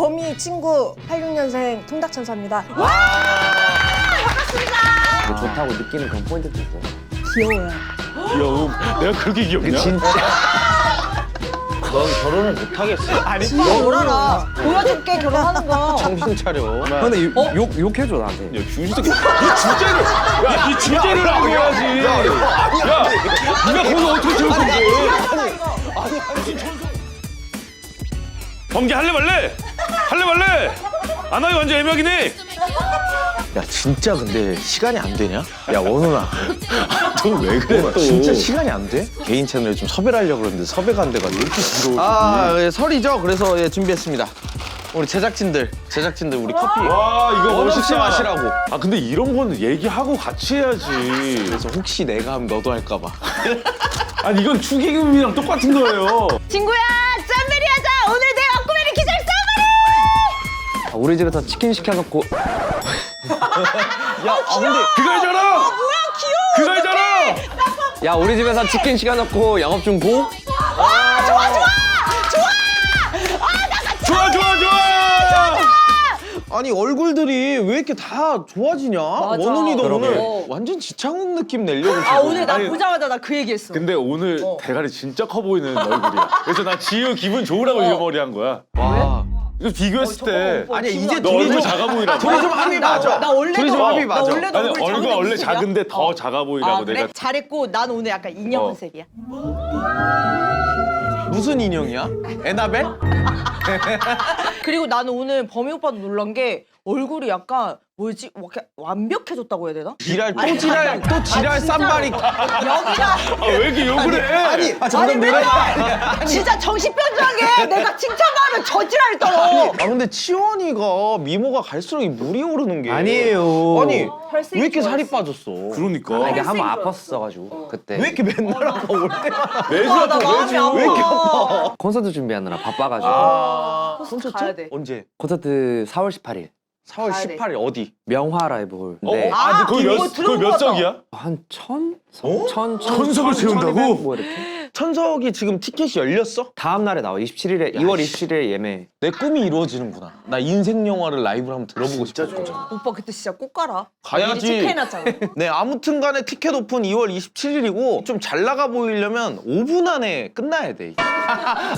범이 친구 86년생 통닭천사입니다. 뭐 좋다고 느끼는 그런 포인트도 있어요. 귀여워요. 귀여움. 내가 그렇게 귀엽냐? 진짜. 넌 결혼을 못 하겠어. 아니. 뭘 알아. 보여줄게 결혼하는 거. 정신 차려. 근데 욕해줘 나한테. 야, 준식이. 네 주제를. 야, 네 주제를 하고 해야지. 야, 네가 거기서 어떻게 채울 건데? 범기 할래 말래? 할래 말래? 안 하기 완전 애매하긴 해. 야 진짜 근데 시간이 안 되냐? 야 원훈아. 너 왜 그래 또? 진짜 시간이 안 돼? 개인 채널에 좀 섭외를 하려고 그러는데 섭외가 안 돼가지고. 예, 설이죠. 그래서 예, 준비했습니다. 우리 제작진들 우리 커피. 와 이거 원 없이 멋있다. 마시라고. 아 근데 이런 거는 얘기하고 같이 해야지. 그래서 혹시 내가 하면 너도 할까 봐. 아니 이건 축의금이랑 똑같은 거예요. 친구야 쌈베리 하자. 오늘 내 왁구베리 기절 쌈베리. 우리 집에서 치킨 시켜놓고 야, 근데 그거 알잖아. 뭐야 귀여워. 그거 알잖아. 야 우리 집에서 치킨 시켜놓고 영업 중 고? 좋아. 아니 얼굴들이 왜 이렇게 다 좋아지냐? 원훈이도 그러게. 오늘 완전 지창욱 느낌 내려고 지금. 아 오늘 나 아니, 보자마자 나 그 얘기했어. 근데 오늘 대가리 진짜 커 보이는 얼굴이야. 그래서 나 지우 기분 좋으라고 이거 머리 한 거야. 와. 이거 비교했을 때. 아니 이제 너 둘이 얼굴 좀 작아 보이라고. 둘이 좀 합이 맞아. 나 원래도 둘이 좀 합이 맞아. 나 원래도 아니 얼굴 얼굴 작은데 원래 무슨 일이야? 작은데 더 작아 보이라고 아, 그래? 내가. 잘했고 난 오늘 약간 인형 컨셉이야. 무슨 인형이야? 에나벨? 그리고 나는 오늘 범이 오빠도 놀란 게 얼굴이 약간 뭐지? 이렇게 완벽해졌다고 해야 되나? 지랄 또 지랄 쌈바리. 여기가 아, 왜 이렇게 욕을 해? 아니 맨날 진짜 정신병자게 내가 칭찬하면 저지랄 떨어. 아 근데 치원이가 미모가 갈수록 이 물이 오르는 게 아니에요. 아니 혈색이 왜 이렇게 좋았어. 살이 빠졌어? 그러니까. 이게 한번 아팠어가지고 그때. 왜 이렇게 맨날 아파 올 때마다 매주 나 아파 마음이 매주. 아파. 왜 이렇게 아파? 콘서트 준비하느라 바빠가지고. 콘서트 가야 돼. 언제? 콘서트 4월 18일 4월 가야 돼. 18일 어디? 명화 라이브 홀인데 아, 그거 이거 몇 들어본 그거 몇 것 같다. 석이야? 한 천? 천석을 채운다고? 뭐 이렇게. 천석이 지금 티켓이 열렸어? 다음 날에 나와 27일에 2월 27일에 예매. 내 꿈이 이루어지는구나. 나 인생 영화를 라이브로 한번 들어보고 싶었거든. 오빠 그때 진짜 꼭 가라. 가야지. 미리 체크해놨잖아. 네, 아무튼간에 티켓 오픈 2월 27일이고 좀 잘 나가 보이려면 5분 안에 끝나야 돼.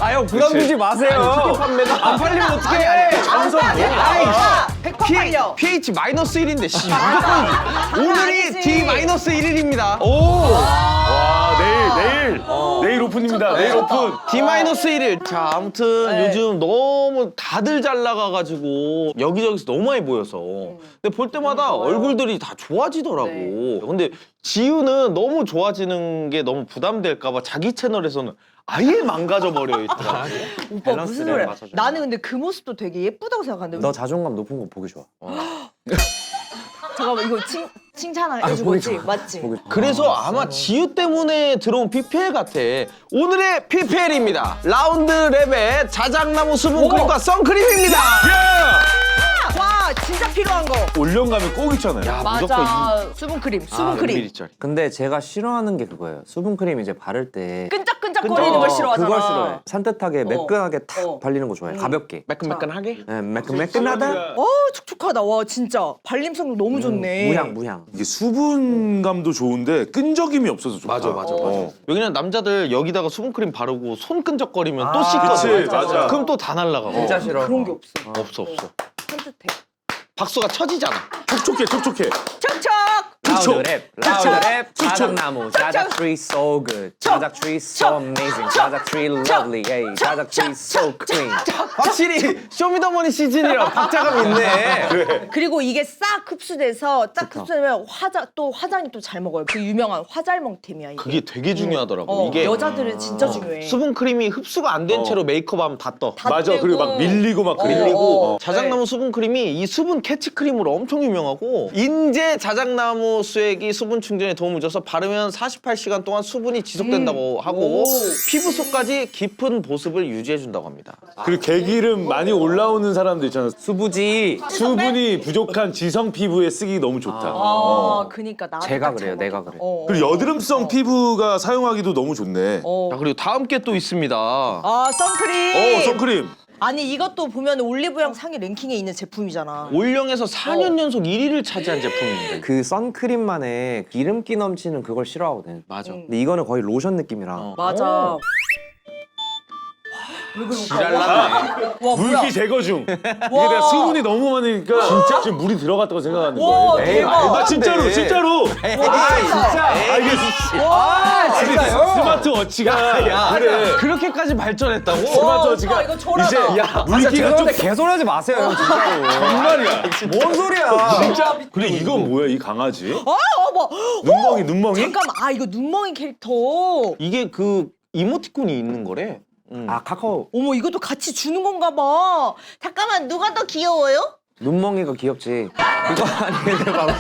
아형 부담 주지 마세요. 판매가 안 팔리면 어떡해? 전선 아이, 100% 팔려. pH -1인데 씨 무조건 오늘이 아니지. D-1일입니다. 와 내일 오픈입니다. 내일 오픈. D-1. 자 아무튼 네. 요즘 너무 다들 잘 나가가지고 여기저기서 너무 많이 보여서 근데 볼 때마다 얼굴들이 다 좋아지더라고. 네. 근데 지우는 너무 좋아지는 게 너무 부담될까봐 자기 채널에서는 아예 망가져 버려 있더라. 오빠 무슨 밸런스를 소리야? 맞춰줘야 나는 근데 그 모습도 되게 예쁘다고 생각하는데. 너 자존감 높은 거 보기 좋아. 잠깐만 이거 칭찬해주고 보기 있지? 좋아. 맞지? 보기 좋아. 그래서 아마 지우 때문에 들어온 PPL 같아. 오늘의 PPL입니다. 라운드 랩의 자작나무 수분크림과 선크림입니다. 와 진짜 필요한 거. 올영 가면 꼭 있잖아요. 맞아. 수분크림, 수분크림. 1ml짜리. 근데 제가 싫어하는 게 그거예요. 수분크림 이제 바를 때 끈적끈적거리는 걸 싫어하잖아. 그걸 싫어해. 산뜻하게 매끈하게 탁 발리는 거 좋아해. 가볍게. 매끈매끈하게? 네, 매끈하다. 촉촉하다. 와 진짜 발림성 너무 좋네. 무향. 이게 수분감도 좋은데 끈적임이 없어서 좋다. 맞아. 여기는 남자들 여기다가 수분크림 바르고 손 끈적거리면 또 그치, 씻거든. 맞아. 그럼 또 다 날라가. 진짜 싫어. 그런 게 없어. 없어. 산뜻해. 박수가 쳐지잖아. 촉촉해. 척척. 라우드 랩. 자작나무. 자작 tree so good. 자작 tree so amazing. 자작 tree lovely. Hey, 자작 tree so clean. 확실히 쇼미더머니 시즌이라 박자감 있네. 그리고 이게 싹 흡수돼서 딱 흡수되면 화장이 또 잘 먹어요. 그 유명한 화잘먹템이야 이게. 그게 되게 중요하더라고. 이게 여자들은 진짜 중요해. 수분크림이 흡수가 안 된 채로 메이크업하면 다 떠. 다 맞아. 그리고 막 밀리고 막 그래. 밀리고 자작나무 수분크림이 이 수분 캐치크림으로 엄청 유명하고 인제 자작나무 수액이 수분 충전에 도움을 줘서 바르면 48시간 동안 수분이 지속된다고 하고 피부 속까지 깊은 보습을 유지해준다고 합니다. 그리고 개기름 많이 올라오는 사람들 있잖아. 수부지. 수분이 부족한 지성 피부에 쓰기 너무 좋다. 그니까 나. 제가 그래요. 내가 그래. 그리고 여드름성 피부가 사용하기도 너무 좋네. 자, 그리고 다음 게 또 있습니다. 선크림. 선크림. 아니 이것도 보면 올리브영 상위 랭킹에 있는 제품이잖아. 올영에서 4년 연속 1위를 차지한 제품입니다. 그 선크림만의 기름기 넘치는 그걸 싫어하거든. 맞아. 근데 이거는 거의 로션 느낌이라. 맞아. 지랄났네. 와 뭐야? 물기 제거 중. 이게 내가 수분이 너무 많으니까 진짜 지금 물이 들어갔다고 생각하는 와 거예요. 대박. 아 진짜로 진짜로. 아 이게 진짜요? 스마트워치가 그래. 그렇게까지 발전했다고? 스마트워치가 이거 저러다. 이제 아, 물기가 좀 죄송한데 개소리하지 마세요, 형, 진짜로. 정말이야. 뭔 소리야? 진짜. 그래 이건 뭐야 이 강아지? 뭐. 눈멍이? 잠깐만. 아 이거 눈멍이 캐릭터. 이게 그 이모티콘이 있는 거래. 아 카카오 어머 이것도 같이 주는 건가 봐. 잠깐만 누가 더 귀여워요? 눈멍이가 귀엽지. 이거 아니에요, 바로.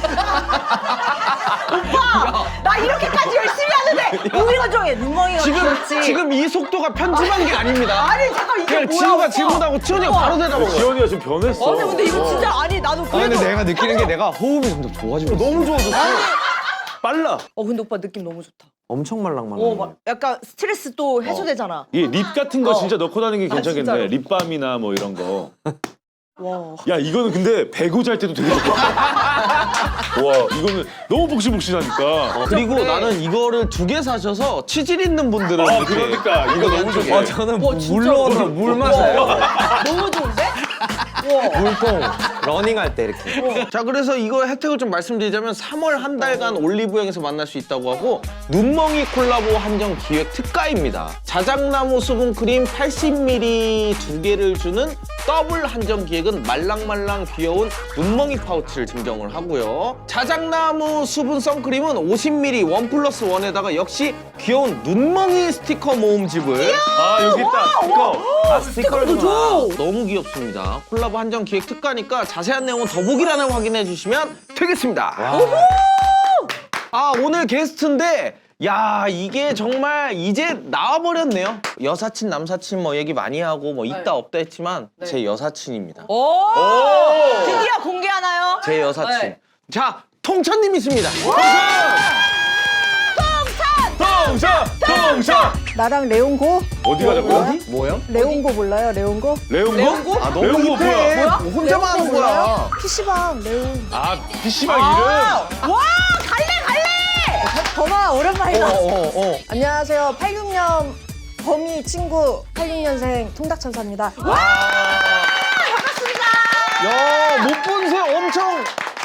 오빠 나 이렇게까지 열심히 하는데 우리가 좋아해. 눈멍이가 귀엽지. 지금 이 속도가 편집한 게 아닙니다. 아니 잠깐 이게 그냥 뭐야? 지우가 오빠. 질문하고 지훈이가 바로 대답한 거야. 지원이가 좀 변했어. 아니 근데 이거 진짜 아니 나도 그래도. 내가 느끼는 게 내가 호흡이 점점 좋아지고 있어. 너무 좋아졌어. 빨라. 근데 오빠 느낌 너무 좋다. 엄청 말랑말랑. 막 약간 스트레스 또 해소되잖아. 이 립 같은 거 진짜 넣고 다니는 게 괜찮겠네. 진짜로. 립밤이나 뭐 이런 거. 와. 야 이거는 근데 배구 잘 때도 되게 좋겠다. 와 이거는 너무 복실복실하니까. 그리고 그래. 나는 이거를 2개 사셔서 치질 있는 분들은 아 이렇게 그러니까 이거 너무 이쪽에. 좋아. 저는 와, 진짜로? 물 넣어서 물 마셔요. 너무 좋은데? 와. 물통 러닝할 때 이렇게. 자, 그래서 이거 혜택을 좀 말씀드리자면 3월 한 달간 올리브영에서 만날 수 있다고 하고 눈멍이 콜라보 한정 기획 특가입니다. 자작나무 수분크림 80ml 2개를 주는 더블 한정 기획은 말랑말랑 귀여운 눈멍이 파우치를 증정을 하고요. 자작나무 수분 선크림은 50ml 1+1에다가 역시 귀여운 눈멍이 스티커 모음집을 아 여기 있다. 이거. 아 스티커를 줘. 너무 귀엽습니다. 콜라보 한정 기획 특가니까 자세한 내용은 더보기란을 확인해 주시면 되겠습니다. 아, 오늘 게스트인데 야, 이게 정말 이제 나와버렸네요. 여사친, 남사친 뭐 얘기 많이 하고 뭐 있다 없다 했지만 제 여사친입니다. 오! 드디어 공개하나요? 제 여사친. 네. 자, 통천님 있습니다. 동샷. 나랑 레옹고? 어디 가자고요? 뭐요? 레옹고 몰라요? 레옹고? 레옹고? 아, 레옹고 뭐야? 혼자만 하는 거야. PC방 레옹. 아 PC방 이름? 와, 갈래! 범아 오랜만이다. 어. 안녕하세요. 86년 범이 친구 86년생 통닭천사입니다. 야, 못 본 새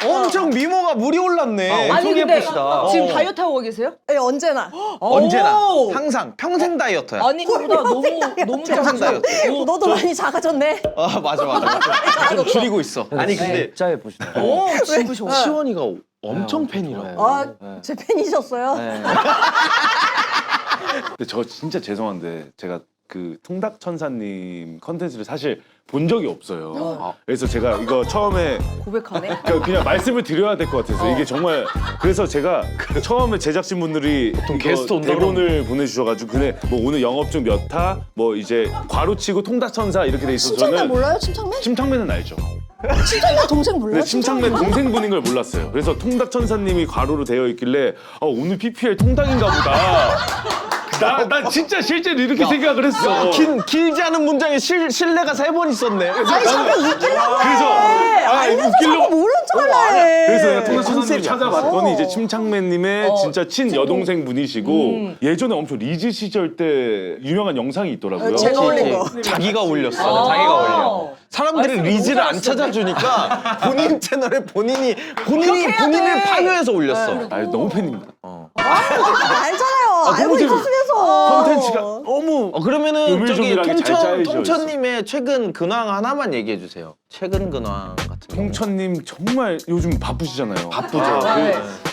엄청 미모가 물이 올랐네. 아니 근데 예쁘시다. 지금 다이어트 하고 계세요? 네, 언제나. 언제나 오! 항상 평생 다이어터야. 아니 그보다 너무 평생 작아져. 다이어트. 너도 많이 작아졌네. 아, 맞아. 좀 줄이고 있어. 아니 근데 진짜 예쁘시다. 오, 진짜 시원이가 엄청 팬이라고. 아, 제 팬이셨어요? 근데 저 진짜 죄송한데 제가 그 통닭천사님 컨텐츠를 사실 본 적이 없어요. 그래서 제가 이거 처음에 고백하네. 그냥 말씀을 드려야 될 것 같아서 이게 정말 그래서 제가 처음에 제작진분들이 보통 게스트 온다고 대본을 보내주셔가지고 근데 뭐 오늘 영업 중 몇 타 뭐 이제 괄호치고 통닭천사 이렇게 돼 있어서 침착맨 저는 몰라요? 침착맨? 침착맨은 알죠. 침착맨 동생 몰라요? 근데 침착맨 동생분인 걸 몰랐어요. 그래서 통닭천사님이 괄호로 되어 있길래 오늘 PPL 통닭인가 보다. 나 진짜 실제로 이렇게 생각을 했어. 길지 않은 문장에 신뢰가 3번 있었네. 아니 자꾸 웃기려고 그래서 웃기려고 모른 척하네. 그래서 내가 통닭천사님 컨셉이 찾아봤더니 이제 침착맨님의 진짜 친 여동생 분이시고 예전에 엄청 리즈 시절 때 유명한 영상이 있더라고요. 제가 올린 거. 자기가 올렸어. 자기가 올려. 사람들이 말씀을 리즈를 너무 안 잘하시네. 찾아주니까 본인 채널에 본인을 해야 본인을 돼. 파묘해서 올렸어. 너무 팬입니다. 알잖아요. 알고 너무 재밌어. 있었으면서. 컨텐츠가 너무 그러면은 저기 조밀조밀하게 잘 짜여져 통천님의 최근 근황 하나만 얘기해 주세요. 최근 근황 같은 거. 홍천님 정말 요즘 바쁘시잖아요. 바쁘죠.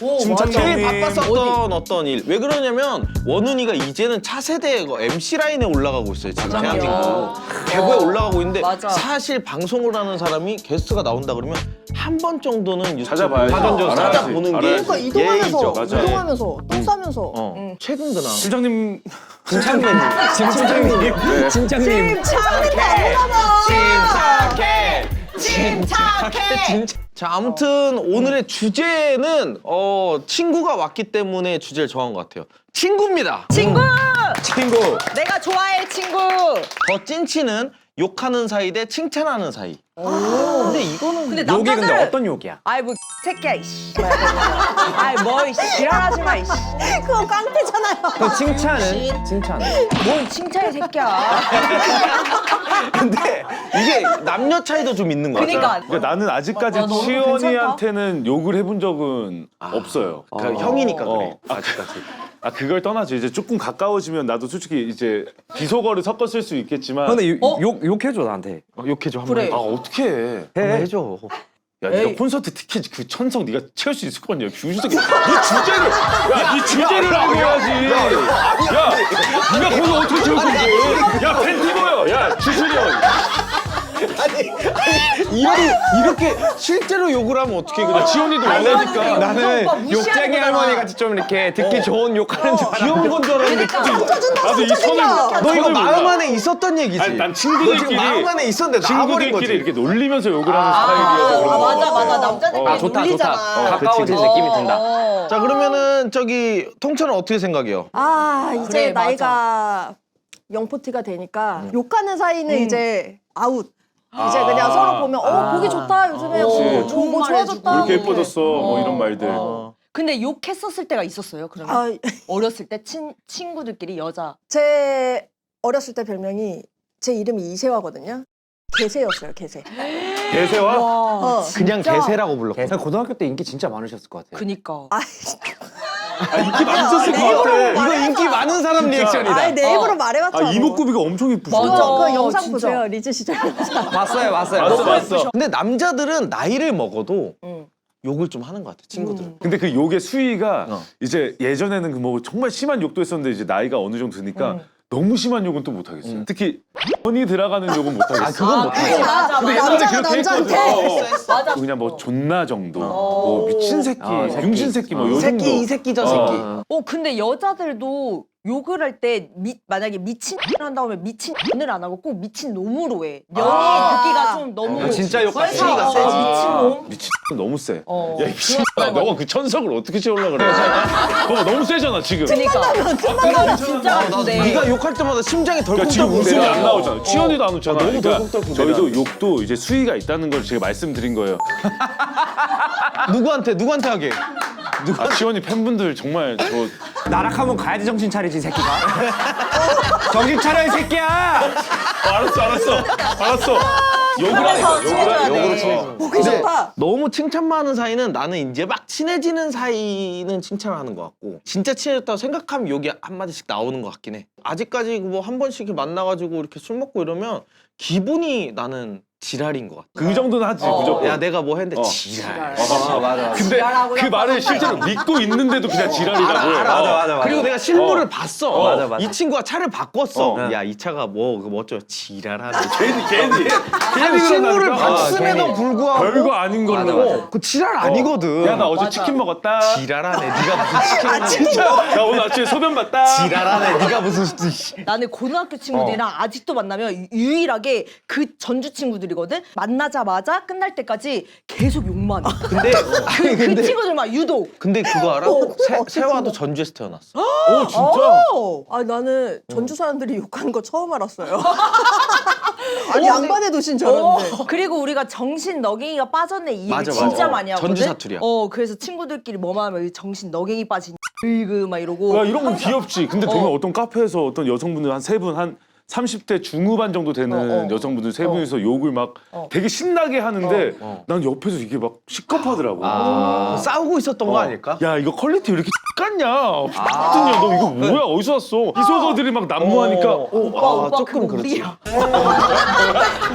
오, 침착맨님 제일 바빴었던 어떤 일. 왜 그러냐면 원훈이가 이제는 차세대 MC 라인에 올라가고 있어요. 지금 대한민국 대부에 올라가고 있는데 맞아. 사실 방송을 하는 사람이 게스트가 나온다 그러면 한 번 정도는 유튜브 찾아봐야죠. 사전적으로 알아야지. 찾아보는 게 알아야지. 그러니까 이동하면서 예의죠. 맞아요. 이동하면서 똥 싸면서. 최근 근황. 팀장님 침착맨님. 진짜님. 침착해. 자, 아무튼 오늘의 주제는 친구가 왔기 때문에 주제를 정한 것 같아요. 친구입니다. 친구. 친구. 내가 좋아할 친구. 더 찐치는 욕하는 사이 대 칭찬하는 사이. 근데 이거는 근데 욕이 근데 남자들은 어떤 욕이야? 아이 뭐 새끼야 이씨. 아이 뭐 이씨 지랄하지 마 이씨. 그거 깡패잖아요. 그 칭찬은? 칭찬은? 뭔 칭찬이 새끼야. 근데 이게 남녀 차이도 좀 있는 거 같아. 그러니까 그러니까 나는 아직까지 와, 너무 치연이한테는 욕을 해본 적은 없어요. 그러니까 형이니까 그래. 아직까지. 아 그걸 떠나죠. 이제 조금 가까워지면 나도 솔직히 이제 비속어를 섞어 쓸 수 있겠지만. 근데 욕해줘 나한테. 욕해줘 한번. 그래. 아 어떻게 해? 해. 해줘. 야, 네가 콘서트 티켓 그 천석 네가 채울 수 있을 거 아니야. 병신새끼. 네 주제를 네 주제를 하고 해야지. 야, 네가 거기 어떻게 채울 건데? 야, 팬티 보여. 야, 주술이 형. 이렇게 실제로 욕을 하면 어떻게 그래? 지원이도 원래니까. 나는 욕쟁이 할머니 같이 좀 이렇게 듣기 좋은 욕하는 줄 알았는데. 귀여운 건 줄 알았는데. 나도 이 선을 너 이거 선을 마음 몰라. 안에 있었던 얘기지. 아니, 난 너 지금 친구들끼리 마음 안에 있었는데 나와버린 거지. 친구들끼리 이렇게 놀리면서 욕을 하는 스타일이어서 그런 거 맞아 같아. 남자들끼리 아 좋다 놀리잖아. 좋다. 가까워진 그치. 느낌이 든다. 자 그러면은 저기 통찰은 어떻게 생각해요? 아 이제 그래, 맞아. 나이가 영포티가 되니까 욕하는 사이는 이제 아웃. 이제 그냥 서로 보면 보기 좋다 요즘에 뭐, 그치. 뭐 좋아졌다. 이렇게 예뻐졌어. 뭐 이런 말들. 근데 욕했었을 때가 있었어요. 그러면 아, 어렸을 때 친구들끼리 여자. 제 어렸을 때 별명이 제 이름이 이세화거든요. 개새였어요, 개새. 대세와 어. 그냥 개새라고 불렀고. 고등학교 때 인기 진짜 많으셨을 것 같아. 그니까. 아, 인기 많으셨을 것 같아. 이거 인기 많은 사람 리액션이다. 아니 내 입으로 말해봤죠. 아 이목구비가 엄청 이쁘시다. 맞아. 그 영상 진짜. 보세요, 리즈 시절 영상. 봤어요. 봤어. 근데 남자들은 나이를 먹어도 응. 욕을 좀 하는 것 같아 친구들은. 근데 그 욕의 수위가 어. 이제 예전에는 그 뭐 정말 심한 욕도 했었는데 이제 나이가 어느 정도 드니까 너무 심한 욕은 또 못 하겠어요. 특히 번이 들어가는 욕은 못 하겠어. 그건 못하지. 맞아 근데 맞아. 옛날에 남자가 그렇게 남자한테. 했거든. 맞아. 그냥 뭐 존나 정도, 뭐 미친 새끼, 병신 새끼 뭐 요 정도. 새끼 이 새끼 저 새끼. 근데 여자들도 욕을 할 때 만약에 미친 한다고 하면 미친 을 안 하고 꼭 미친 놈으로 해. 명이 듣기가 좀 너무 진짜 욕 그래서, 치기가 세지. 미친 놈. 미친 너무 세. 어. 야, 이 미친아, 너가 그 천석을 어떻게 채우려 그래? 그거 너무 세잖아 지금. 그러니까 이거 진짜 근데 네가 욕할 때마다 심장이 그러니까 지금 덜컹덜컹 웃음이 내려. 안 나오잖아. 치연이도 안 웃잖아. 너무 그러니까 덜컹덜컹 저희도 내려. 욕도 이제 수위가 있다는 걸 제가 말씀드린 거예요. 누구한테 하게? 아, 치연이 팬분들 정말 저 나락하면 가야지 정신 차리지 이 새끼가. 정신 차려 이 새끼야. 알았어. 욕을 그래서 하니까 욕을 친해져야 하니까. 돼. 보기 좋다. 너무 칭찬만 하는 사이는 나는 이제 막 친해지는 사이는 칭찬을 하는 것 같고 진짜 친해졌다고 생각하면 욕이 한마디씩 나오는 것 같긴 해. 아직까지 뭐 한 번씩 이렇게 만나가지고 이렇게 술 먹고 이러면 기분이 나는 지랄인 것 같아. 그 정도는 하지 무조건. 야 내가 뭐 했는데 어. 지랄. 맞아. 근데 지랄하고요. 그 말을 실제로 믿고 있는데도 그냥 지랄이라고. 맞아. 그리고 내가 실물을 봤어. 맞아. 이 친구가 차를 바꿨어. 어. 야 이 차가 뭐 어쩌 지랄하네. 괜히 실물을 그런다니까. 봤음에도 불구하고 별거 아닌 걸로. 어, 그 지랄 아니거든. 야 나 어제 맞아. 치킨 먹었다. 지랄하네. 네가 무슨 치킨을 진짜. 나 오늘 아침에 소변 봤다. 지랄하네. 네가 무슨 나는 고등학교 친구들이랑 아직도 만나면 유일하게 그 전주 친구들이거든. 만나자마자 끝날 때까지 계속 욕만 해. 근데 그 친구들만 유독. 근데 그거 알아? 세화도 전주에서 태어났어. 오 진짜. 아 나는 전주 사람들이 욕하는 거 처음 알았어요. 아니 양반의 도시인 줄 알았는데. 그리고 우리가 정신 너갱이가 빠졌네 이 얘기 맞아, 진짜 맞아. 많이 하거든. 전주 사투리야. 그래서 친구들끼리 뭐만 하면 정신 너갱이 빠진 으이그 막 이러고. 야 이런 건 귀엽지. 근데 보면 어떤 카페에서 어떤 여성분들 한 세 분 한 30대 중후반 정도 되는 여성분들 세 분이서 욕을 막 되게 신나게 하는데 난 옆에서 이게 막 시겁하더라고. 싸우고 있었던 거 아닐까? 야 이거 퀄리티 왜 이렇게 깠냐? 같은냐 너 이거 뭐야 어디서 왔어? 비속어들이 막 난무하니까 오빠 조금 그거 그렇지. 우리야.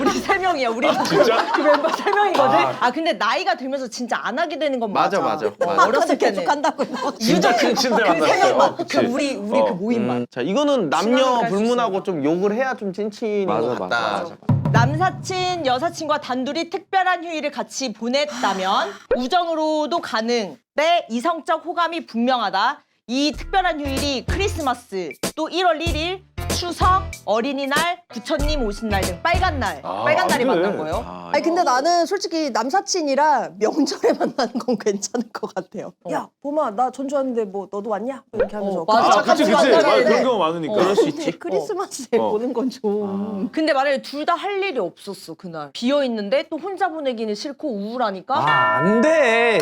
우리 세 명이야. 우리 진짜? 그 멤버 세 명이거든. 근데 나이가 들면서 진짜 안 하게 되는 건 맞아. 맞아. 어렸을 때는 계속 한다고. 진짜 친친들 그 세 만났어요. 명만. 그치? 그 우리 그 모임만. 자 이거는 남녀 친하게 갈수 불문하고 있어요. 좀 욕을 해야 좀 찐친인 것 같다. 남사친, 여사친과 단둘이 특별한 휴일을 같이 보냈다면 우정으로도 가능. 내 이성적 호감이 분명하다. 이 특별한 휴일이 크리스마스, 또 1월 1일, 추석, 어린이날, 부처님 오신 날 등 빨간 날, 빨간 날이 그래. 만난 거예요. 아니 근데 나는 솔직히 남사친이랑 명절에 만나는 건 괜찮을 것 같아요. 야 봄아 나 전주 왔는데 뭐 너도 왔냐? 이렇게 하면서 맞아. 잠깐 그치. 만나게 맞아, 되는데 그런 경우 많으니까. 그럴 수 있지. 크리스마스에 보는 건 좀. 근데 만약에 둘 다 할 일이 없었어 그날 비어 있는데 또 혼자 보내기는 싫고 우울하니까 아, 안 돼.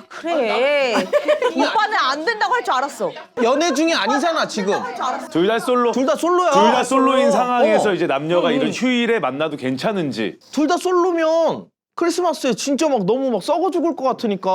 그래 오빠는 안 된다고 할 줄 알았어. 연애 중이 아니잖아 지금. 둘 다 솔로. 둘 다 솔로야. 둘 다 솔로인 상황에서 어. 이제 남녀가 이런 휴일에 만나도 괜찮은지. 둘 다 솔로면 크리스마스에 진짜 막 너무 막 썩어 죽을 것 같으니까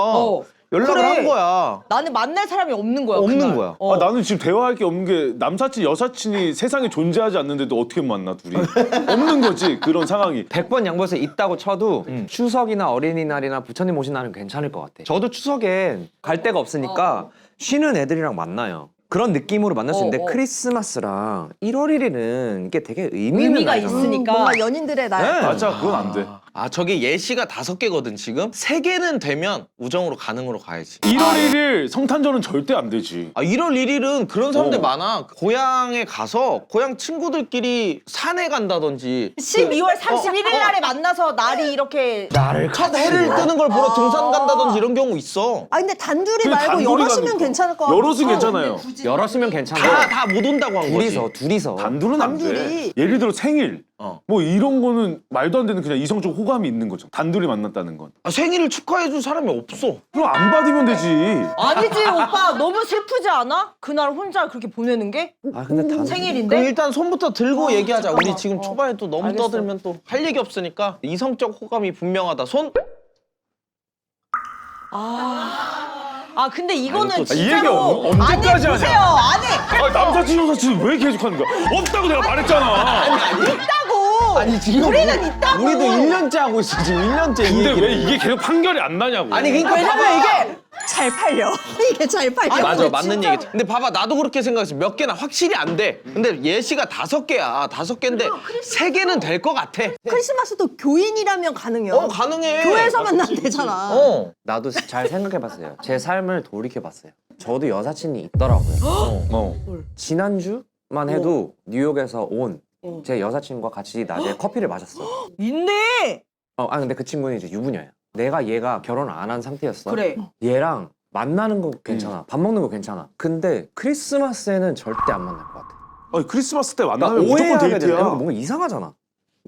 연락을 그래. 한 거야. 나는 만날 사람이 없는 거야. 없는 그날. 거야. 어. 아, 나는 지금 대화할 게 없는 게 남사친, 여사친이 세상에 존재하지 않는데도 어떻게 만나 둘이. 없는 거지 그런 상황이. 100번 양보해서 있다고 쳐도 추석이나 어린이날이나 부처님 오신 날은 괜찮을 것 같아. 저도 추석엔 갈 데가 없으니까 쉬는 애들이랑 만나요. 그런 느낌으로 만날 수 있는데 크리스마스랑 1월 1일은 이게 되게 의미 있는 의미가 날이잖아. 있으니까. 뭔가 연인들의 날. 네. 맞아, 그건 안 돼. 아 저게 예시가 5개거든 지금. 3개는 되면 우정으로 가능으로 가야지. 1월 1일 성탄절은 절대 안 되지. 아 1월 1일은 그런 사람들 어. 많아. 고향에 가서 고향 친구들끼리 산에 간다든지 12월 31일 날에 만나서 날이 이렇게 나를 첫 해를 뜨는 걸 보러 등산 간다든지 이런 경우 있어. 아 근데 단둘이 근데 말고 단둘이 여럿이면 가니까. 괜찮을 것 같아. 여럿은 괜찮아요. 열었으면 괜찮아. 다 못 온다고 한 거지. 둘이서. 단둘은 안 돼. 단둘이. 예를 들어 생일. 어. 뭐 이런 거는 말도 안 되는 그냥 이성적 호감이 있는 거죠. 단둘이 만났다는 건. 아, 생일을 축하해줄 사람이 없어. 그럼 안 받으면 되지. 아니지 오빠 너무 슬프지 않아? 그날 혼자 그렇게 보내는 게 아 근데 단 그럼 생일인데 일단 손부터 들고 얘기하자. 잠깐만. 우리 지금 초반에 또 너무 알겠어. 떠들면 또 할 얘기 없으니까 이성적 호감이 분명하다. 손. 아 근데 이거는 이 진짜로 얘기 언제까지 아니 하냐? 보세요 아니 아, 남사친, 여사친 왜 계속 하는 거야? 없다고 내가 말했잖아. 있다고 아니 지금 우리는 있다고 우리도 1년째 하고 있어 지금 1년째. 이 근데 얘기를. 왜 이게 계속 판결이 안 나냐고. 아니 그러니까 왜냐면 이게 잘 팔려. 이게 잘 팔려. 맞아 근데 맞는 진짜로. 얘기. 근데 봐봐 나도 그렇게 생각했어. 몇 개나 확실히 안 돼. 근데 예시가 5개야. 5개인데 3개는 될 것 같아. 크리스마스도 교인이라면 가능해요. 어 가능해. 교회에서 만나면 되잖아. 어. 나도 잘 생각해봤어요. 제 삶을 돌이켜봤어요. 저도 여사친이 있더라고요. 어. 지난주만 해도 뉴욕에서 온 제 여사친과 같이 낮에 커피를 마셨어. 있네 아 근데 그 친구는 이제 유부녀야. 내가 얘가 결혼을 안 한 상태였어. 그래 얘랑 만나는 거 괜찮아. 밥 먹는 거 괜찮아. 근데 크리스마스에는 절대 안 만날 것 같아. 아니, 크리스마스 때 그러니까 만나면 무조건 오해하게 돼. 데이트야. 뭔가 이상하잖아.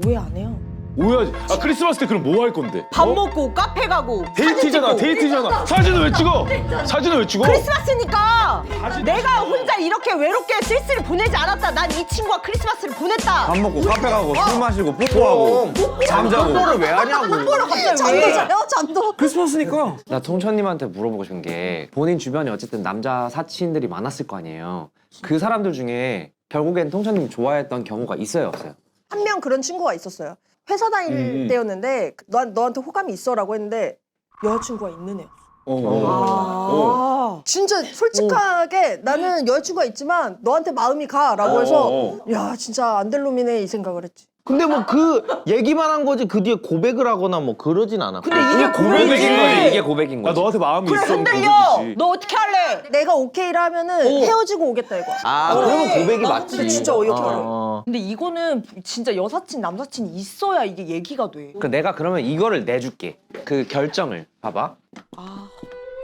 왜 안 해요? 오해하지. 아, 크리스마스 때 그럼 뭐 할 건데? 밥 먹고 카페 가고 데이트잖아, 사진 찍고. 데이트잖아. 사진을 왜 찍어? 사진을 왜 찍어? 크리스마스니까 내가 혼자 이렇게 외롭게 쓸쓸히 보내지 않았다. 난 이 친구와 크리스마스를 보냈다. 밥 먹고 카페 가고 술 마시고 뽀뽀하고 잠자고. 뽀뽀를 왜 하냐고. 뽀뽀를 갑자기 잠도 왜? 자요? 잠도. 크리스마스니까. 나 통천님한테 물어보고 싶은 게 본인 주변에 어쨌든 남자 사친들이 많았을 거 아니에요. 그 사람들 중에 결국엔 통천님 좋아했던 경우가 있어요, 없어요? 한 명 그런 친구가 있었어요. 회사 다닐 때였는데 너한테 호감이 있어라고 했는데 여자친구가 있는 애였어. 아. 진짜 솔직하게 나는 여자친구가 있지만 너한테 마음이 가라고 해서 어. 야 진짜 안 될 놈이네 이 생각을 했지. 근데 뭐 그 얘기만 한 거지 그 뒤에 고백을 하거나 뭐 그러진 않아. 근데 이게 고백이지. 고백인 거지. 이게 고백인 나 거지. 너한테 마음이 그래 있어. 흔들려. 고백이지. 너 어떻게 할래? 내가 오케이를 하면은 헤어지고 오겠다 이거. 아 그러면 고백이 맞지. 근데 진짜 어이없게 근데 이거는 진짜 여사친 남사친이 있어야 이게 얘기가 돼. 그 내가 그러면 이거를 내줄게. 그 결정을 봐봐.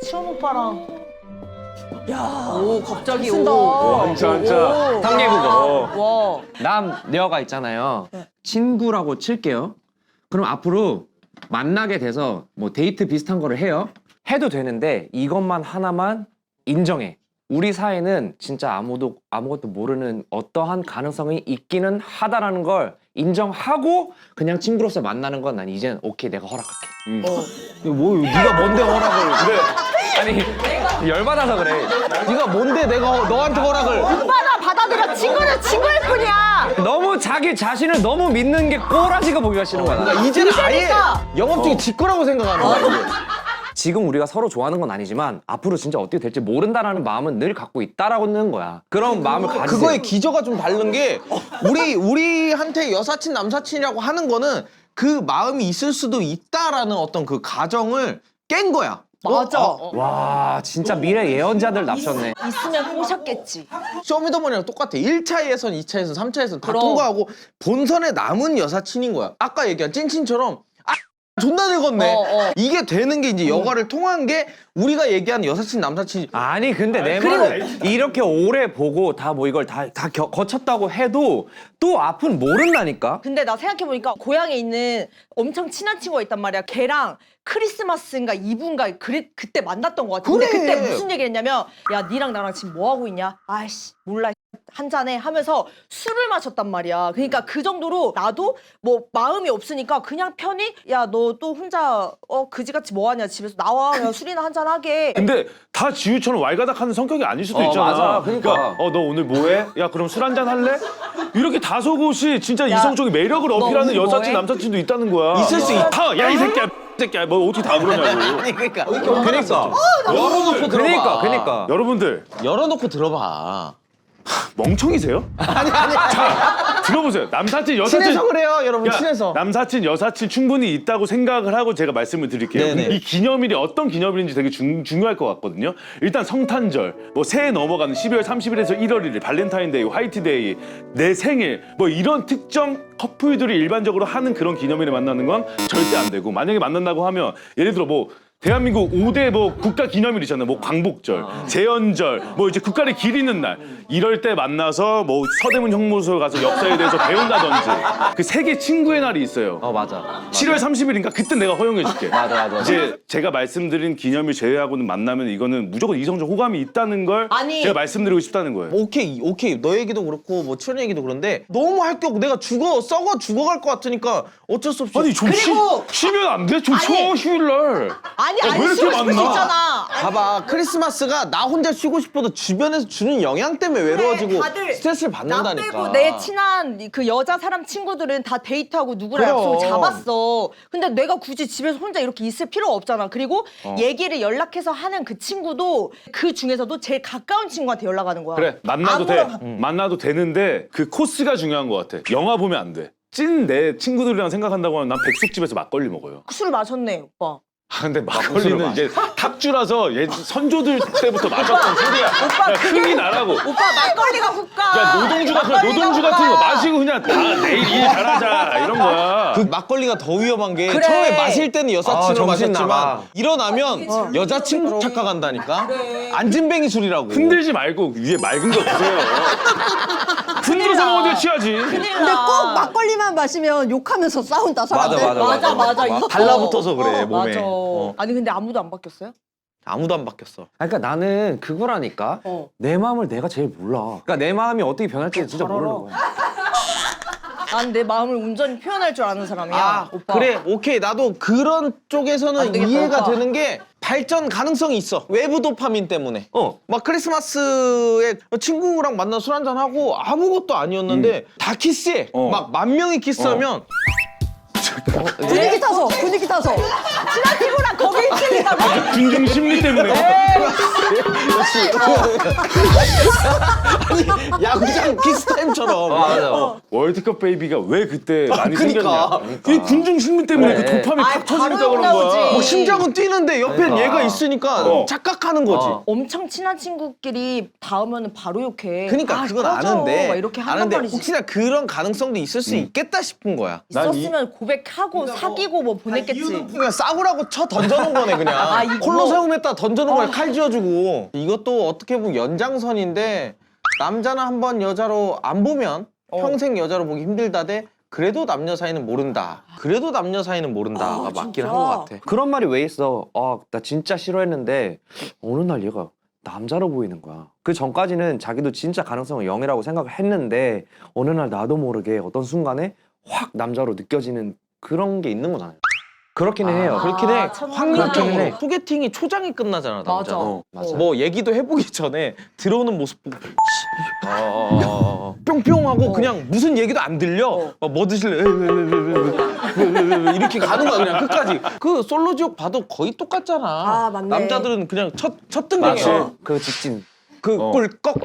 시원 오빠랑 야. 오 갑자기 쓴다. 한자, 한자. 단계국어. 와. 남녀가 있잖아요. 친구라고 칠게요. 그럼 앞으로 만나게 돼서 뭐 데이트 비슷한 거를 해요. 해도 되는데 이것만 하나만 인정해. 우리 사이는 진짜 아무것도 모르는 어떠한 가능성이 있기는 하다라는 걸 인정하고 그냥 친구로서 만나는 건 난 이제는 오케이 내가 허락할게. 뭐 네가 뭔데 허락을? 아니 열받아서 그래. 네가 뭔데 내가 너한테 허락을? 오빠나 받아들여. 친구는 친구일 뿐이야. 너무 자기 자신을 너무 믿는 게 꼬라지가 보기가 싫은 거야. 그러니까 이제는 아예 이제니까. 영업적인 직거라고 생각하는 거야. 이제. 지금 우리가 서로 좋아하는 건 아니지만 앞으로 진짜 어떻게 될지 모른다라는 마음은 늘 갖고 있다라는 거야. 그런 마음을 가지세요. 그거의 기저가 좀 다른 게 우리한테 여사친 남사친이라고 하는 거는 그 마음이 있을 수도 있다라는 어떤 그 가정을 깬 거야. 맞아. 와 진짜 미래 예언자들 납셨네. 있으면 꼬셨겠지. 쇼미더머니랑 똑같아. 1차 예선, 2차 예선, 3차 예선 다 그럼. 통과하고 본선에 남은 여사친인 거야. 아까 얘기한 찐친처럼 존나 늙었네. 이게 되는 게 이제 여가를 통한 게 우리가 얘기하는 여사친, 남사친. 아니 근데 내 말은 이렇게 오래 보고 다 뭐 이걸 다 거쳤다고 해도 또 앞은 모른다니까. 근데 나 생각해보니까 고향에 있는 엄청 친한 친구가 있단 말이야. 걔랑 크리스마스인가 이브인가 그때 만났던 것 같아. 근데 그래. 그때 무슨 얘기를 했냐면 야 니랑 나랑 지금 뭐하고 있냐? 아이씨 몰라 한잔해 하면서 술을 마셨단 말이야. 그러니까 그 정도로 나도 뭐 마음이 없으니까 그냥 편히 야 너 또 혼자 그지같이 뭐하냐 집에서 나와 그냥 술이나 한잔하게. 근데 다 지우처럼 왈가닥하는 성격이 아닐 수도 있잖아. 맞아. 그러니까. 너 오늘 뭐해? 야 그럼 술 한잔 할래? 이렇게 다소곳이 진짜 이성적인 매력을 어필하는 오늘 여사친 뭐해? 남사친도 있다는 거야. 있을 수 있다. 야 이 새끼야 뭐 어떻게 다 그러냐고. 아니 그러니까 열어놓고 들어봐. 그러니까. 여러분들 열어놓고 들어봐. 멍청이세요? 아니. 자 들어보세요. 남사친 여사친. 친해서 그래요, 여러분. 야, 친해서. 남사친 여사친 충분히 있다고 생각을 하고 제가 말씀을 드릴게요. 네네. 근데 이 기념일이 어떤 기념일인지 되게 중요할 것 같거든요. 일단 성탄절, 뭐 새해 넘어가는 12월 30일에서 1월 1일 발렌타인데이, 화이트데이, 내 생일 뭐 이런 특정 커플들이 일반적으로 하는 그런 기념일에 만나는 건 절대 안 되고, 만약에 만난다고 하면 예를 들어 뭐 대한민국 5대 뭐 국가 기념일 있잖아요. 뭐 광복절, 제헌절, 뭐 이제 국가를 기리는 날 이럴 때 만나서 뭐 서대문 형무소에 가서 역사에 대해서 배운다든지 그 세계 친구의 날이 있어요. 맞아. 7월 30일인가 그때 내가 허용해줄게. 맞아. 이제 제가 말씀드린 기념일 제외하고는 만나면 이거는 무조건 이성적 호감이 있다는 걸 아니. 제가 말씀드리고 싶다는 거예요. 오케이. 너 얘기도 그렇고 뭐 출연 얘기도 그런데 너무 할 게 없고 내가 썩어 죽어갈 것 같으니까 어쩔 수 없이. 아니 좀 그리고- 쉬면 안 돼? 좀 쉬어 아니. 휴일날. 아니 왜 안 이렇게 쉬고 싶을 수 많나? 있잖아. 아니, 봐봐, 크리스마스가 나 혼자 쉬고 싶어도 주변에서 주는 영향 때문에 외로워지고 다들 스트레스를 나 받는다니까. 빼고 내 친한 그 여자 사람 친구들은 다 데이트하고 누구랑 그럼. 약속을 잡았어. 근데 내가 굳이 집에서 혼자 이렇게 있을 필요가 없잖아. 그리고 얘기를 연락해서 하는 그 친구도 그 중에서도 제일 가까운 친구한테 연락하는 거야. 그래 만나도 돼. 아무런- 만나도 되는데 그 코스가 중요한 것 같아. 영화 보면 안 돼. 찐 내 친구들이랑 생각한다고 하면 난 백숙집에서 막걸리 먹어요. 술 마셨네 오빠. 근데 막걸리는 이제 탑주라서 선조들 때부터 마셨던 술이야. 야, 흥이 나라고. 오빠 막걸리가 국가. 야 노동주 같은 거 마시고 그냥 다 내일 일 잘하자 이런 거야. 그 막걸리가 더 위험한 게 그래. 처음에 마실 때는 여사친으로 정신 마셨지만 나가. 일어나면 여자친구 착각한다니까. 안진뱅이 술이라고. 흔들지 말고 위에 맑은 거 드세요. 흔들어서 먹어야 취하지. 큰일 근데 나. 꼭 막걸리만 마시면 욕하면서 싸운다 사람들. 맞아. 이거 달라붙어서 그래, 몸에. 맞아. 어. 아니 근데 아무도 안 바뀌었어요? 아무도 안 바뀌었어. 그러니까 나는 그거라니까. 내 마음을 내가 제일 몰라. 그러니까 내 마음이 어떻게 변할지 진짜 모르는 거야. 난 내 마음을 온전히 표현할 줄 아는 사람이야. 오빠. 그래, 오케이. 나도 그런 쪽에서는 안 되겠다, 이해가 오빠. 되는 게 발전 가능성이 있어. 외부 도파민 때문에. 막 크리스마스에 친구랑 만나 술 한잔 하고 아무것도 아니었는데 다 키스해. 막 10,000명이 키스하면 분위기 타서. 친한 친구랑 거기 있으니까. 군중 심리 때문에. 야구장 키스 타임처럼. 맞아. 월드컵 베이비가 왜 그때 많이 그러니까. 생겼냐. 이 군중 심리 때문에 그래. 그 도파민 아이, 탁 터지니까 바로 그런 거야. 올라오지. 뭐 심장은 뛰는데 옆엔 그러니까. 얘가 있으니까 착각하는 거지. 엄청 친한 친구끼리 닿으면 바로 욕해. 그러니까 아, 그건 꺼져. 아는데 막 이렇게 한단 말이지. 혹시나 그런 가능성도 있을 수 있겠다 싶은 거야. 있었으면 고백하고 사귀고 뭐 보냈겠지. 그냥 싸구라고 쳐 던져놓은 거네 그냥. 아, 이거. 콜로세움에다 던져놓은 거야. 칼 쥐어주고. 이것도 어떻게 보면 연장선인데 남자는 한번 여자로 안 보면 평생 여자로 보기 힘들다 대 그래도 남녀 사이는 모른다. 그래도 남녀 사이는 모른다가 맞긴 진짜? 한 것 같아. 그런 말이 왜 있어? 나 진짜 싫어했는데 어느 날 얘가 남자로 보이는 거야. 그 전까지는 자기도 진짜 가능성은 0이라고 생각을 했는데 어느 날 나도 모르게 어떤 순간에 확 남자로 느껴지는 그런 게 있는 거잖아요. 그렇기는 해요. 그렇긴 해. 참 확률적으로 그렇긴 해. 소개팅이 초장이 끝나잖아 남자. 맞아. 뭐 얘기도 해보기 전에 들어오는 모습 보고 뿅뿅하고 그냥 무슨 얘기도 안 들려. 뭐 드실래? 이렇게 가는 거야 그냥 끝까지. 그 솔로지옥 봐도 거의 똑같잖아. 아, 맞네. 남자들은 그냥 첫 맞지. 등장이야. 그 직진. 그 꿀꺽.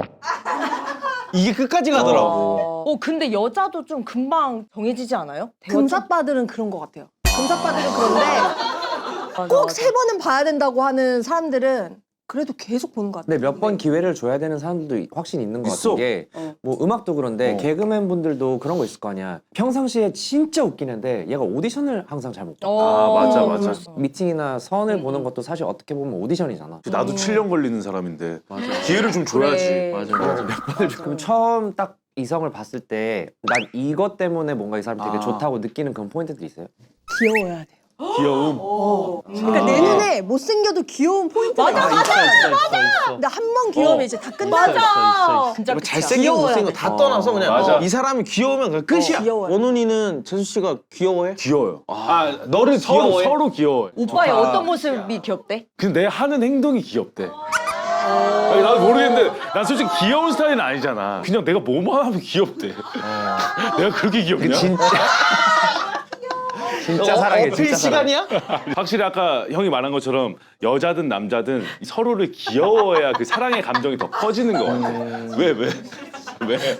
이게 끝까지 가더라고. 근데 여자도 좀 금방 정해지지 않아요? 금사빠들은 그런 것 같아요. 금사빠들은 그런데 꼭 3번은 봐야 된다고 하는 사람들은 그래도 계속 보는 것 같아. 근데 몇 번 기회를 줘야 되는 사람들도 확실히 있는 것 있어. 같은 게 뭐 음악도 그런데 개그맨 분들도 그런 거 있을 거 아니야. 평상시에 진짜 웃기는데 얘가 오디션을 항상 잘 못 봐. 맞아, 맞아. 미팅이나 선을 보는 것도 사실 어떻게 보면 오디션이잖아. 나도 7년 걸리는 사람인데 기회를 좀 줘야지. 그럼 처음 딱 이성을 봤을 때 난 이것 때문에 뭔가 이 사람이 되게 좋다고 느끼는 그런 포인트들이 있어요? 귀여워야 돼요. 귀여움. 그러니까 내 눈에 못생겨도 귀여운 포인트가 맞아, 있어. 맞아. 근데 한 번 귀여우면 이제 다 끝나. 맞아. 진짜 뭐 끝이야. 잘생기고 귀여워야 못생기고 돼. 다 떠나서 그냥 맞아. 이 사람이 귀여우면 그냥 끝이야. 귀여워요. 원훈이는 재수 씨가 귀여워해? 귀여워요. 너를 귀여워해? 서로 귀여워해. 오빠의 어떤 모습이 귀엽대? 근데 내 하는 행동이 귀엽대. 아니, 나도 모르겠는데 난 솔직히 귀여운 스타일은 아니잖아. 그냥 내가 뭐만 하면 귀엽대. 내가 그렇게 귀엽냐? 진짜 사랑해, 어필 진짜 사랑해. 시간이야? 확실히 아까 형이 말한 것처럼 여자든 남자든 서로를 귀여워야 그 사랑의 감정이 더 커지는 것 같아. 왜? 왜?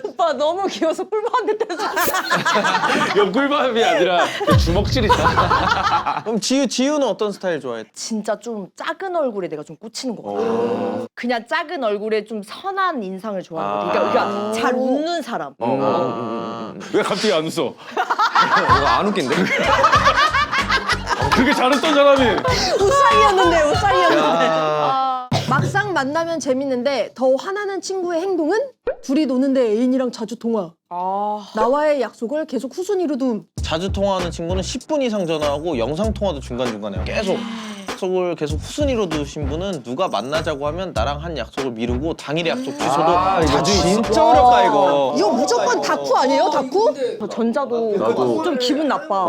오빠 너무 귀여워서 꿀밤한테 떼서. 이거 꿀밤이 아니라 주먹질이다. 그럼 지유는 어떤 스타일 좋아해? 진짜 좀 작은 얼굴에 내가 좀 꽂히는 것 같아. 그냥 작은 얼굴에 좀 선한 인상을 좋아하거든. 그러니까 잘 웃는 사람. 왜 갑자기 안 웃어? 이거 안 웃긴데? 그렇게 잘 웃던 사람이. 웃살이었는데 웃살이었는데. 막상 만나면 재밌는데 더 화나는 친구의 행동은 둘이 노는데 애인이랑 자주 통화. 나와의 약속을 계속 후순위로 둠. 자주 통화하는 친구는 10분 이상 전화하고 영상 통화도 중간중간에 해요. 계속 약속을 계속 후순위로 두신 분은 누가 만나자고 하면 나랑 한 약속을 미루고 당일에 약속 취소도 이거 자주 있어. 진짜 어렵다 이거. 이거 무조건 다쿠 아니에요? 다쿠? 저 전자도 좀 기분 나빠.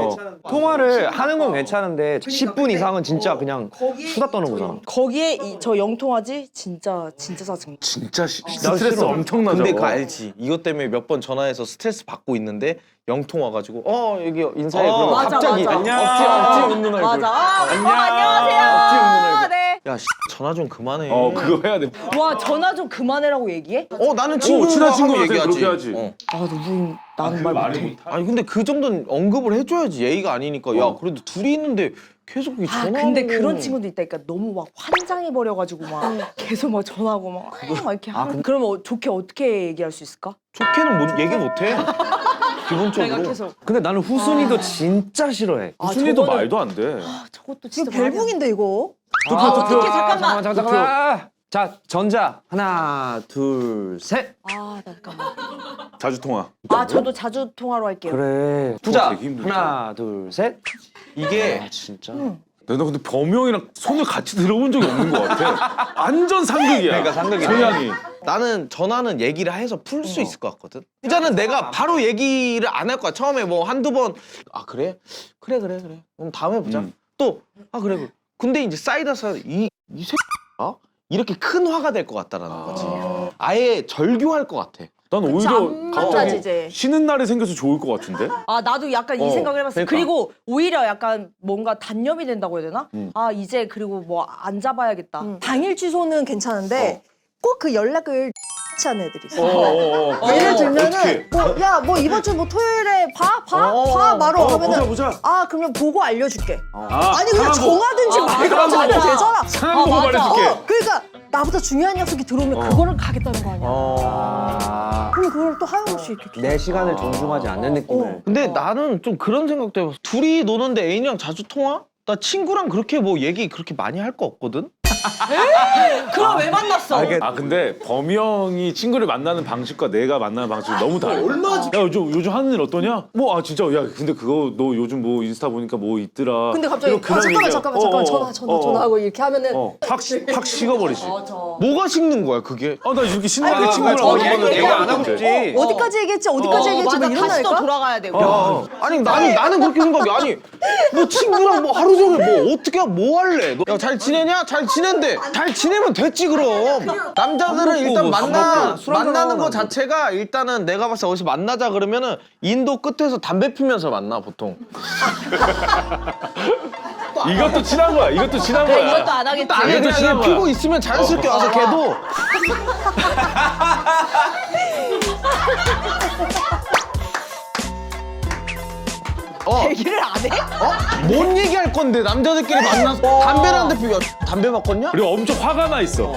통화를 하는 건 괜찮은데 10분 이상은 진짜 그냥 수다 떠는 거잖아. 거기에 저 영통하지? 진짜 짜증나. 진짜 스트레스 엄청나죠. 근데 그거 알지? 이것 때문에 몇 번 전화해서 스트레스 받고 있는데 영통 와가지고 여기 인사해 그러면 맞아, 갑자기 맞아. 억지 웃는 얼굴. 맞아. 안녕하세요. 네. 야 전화 좀 그만해. 그거 해야 돼. 와 전화 좀 그만해라고 얘기해? 나는 친구랑 친한 하면 친구한테 얘기하지. 그렇게 하지. 나는 말 못해. 아니 근데 그 정도는 언급을 해줘야지 예의가 아니니까. 야 그래도 둘이 있는데 계속 이 전화. 근데 그런 친구도 있다니까 너무 막 환장해 버려가지고 막 계속 막 전화하고 막 이렇게 하면 그러면 좋게 어떻게 얘기할 수 있을까? 좋게는 얘기 못해. 내가 기본적으로. 계속 근데 나는 후순위도 진짜 싫어해. 순위도 저거는- 말도 안 돼. 저것도 이거 진짜 말이 안 돼. 벨붕인데 이거. 어떻게 잠깐만. 잠깐만. 자, 전자. 하나, 둘, 셋. 잠깐만. 자주 통화. 저도 자주 통화로 할게요. 그래. 투자. 되게 힘들지. 하나, 둘, 셋. 이게 진짜. 나 근데 범형이랑 손을 같이 들어본 적이 없는 것 같아. 완전 상극이야. 그러니까 상극이네. 성향이. 나는 전화는 얘기를 해서 풀 수 있을 것 같거든. 일단은 내가 바로 얘기를 안 할 거야. 처음에 뭐 한두 번 그래? 그래. 그럼 다음에 보자. 또 그래. 근데 이제 쌓이다서 이 새끼가 이렇게 큰 화가 될 것 같다라는 거지. 아예 절교할 것 같아. 난 오히려 안 만나지, 갑자기 이제. 쉬는 날이 생겨서 좋을 것 같은데? 나도 약간 이 생각을 해봤어. 그러니까. 그리고 오히려 약간 뭔가 단념이 된다고 해야 되나? 이제 그리고 뭐 안 잡아야겠다. 당일 취소는 괜찮은데 꼭 그 연락을 하는 애들이 있어. 어떻게? 예를 들면은 뭐 이번 주 뭐 토요일에 봐 말어 하면은 보자. 그러면 보고 알려줄게. 아, 아니 그냥 정하든지 말든지 하면 되잖아. 상황 보고 말해줄게. 그러니까 나보다 중요한 약속이 들어오면 그거를 가겠다는 거 아니야. 그럼 그걸 또 하염없이 이렇게 내 시간을 존중하지 않는 느낌을. 근데 나는 좀 그런 생각도 해봤어. 둘이 노는데 애인이랑 자주 통화? 나 친구랑 그렇게 뭐 얘기 그렇게 많이 할 거 없거든? 그럼 왜 만났어? 근데 범형이 친구를 만나는 방식과 내가 만나는 방식이 너무 달라. 야 요즘 하는 일 어떠냐? 뭐 진짜 야 근데 그거 너 요즘 뭐 인스타 보니까 뭐 있더라. 근데 갑자기 이런 그런 얘기야. 잠깐만 전화하고 이렇게 하면은 확 식어버리지. 뭐가 식는 거야 그게? 나 이렇게 신나게 친구랑 저기 어디 갔는데 얘기 안 하고 싶지. 어디까지 얘기했지 어디까지 얘기했지 뭐 맞아, 다시 또 이런다니까. 돌아가야 되고. 아니 나는 그렇게 생각해. 아니 뭐 친구랑 뭐 하루 종일 뭐 어떻게 뭐 할래? 야 잘 지내냐? 잘 지낸대. 잘 지내면 됐지 그럼. 남자들은 일단 만나는 거 자체가 일단은 내가 봤을 때 어디서 만나자 그러면은 인도 끝에서 담배 피면서 만나 보통. 이것도 친한 거야. 이것도 친한 거야. 이것도 안 하겠지. 아니 이것도 그냥 친한 거야. 피고 있으면 자연스럽게 와서 걔도 얘기를 안 해? 뭔 얘기할 건데 남자들끼리 만나서 담배를 한 대 피워. 담배 바꿨냐? 그리고 엄청 화가 나 있어.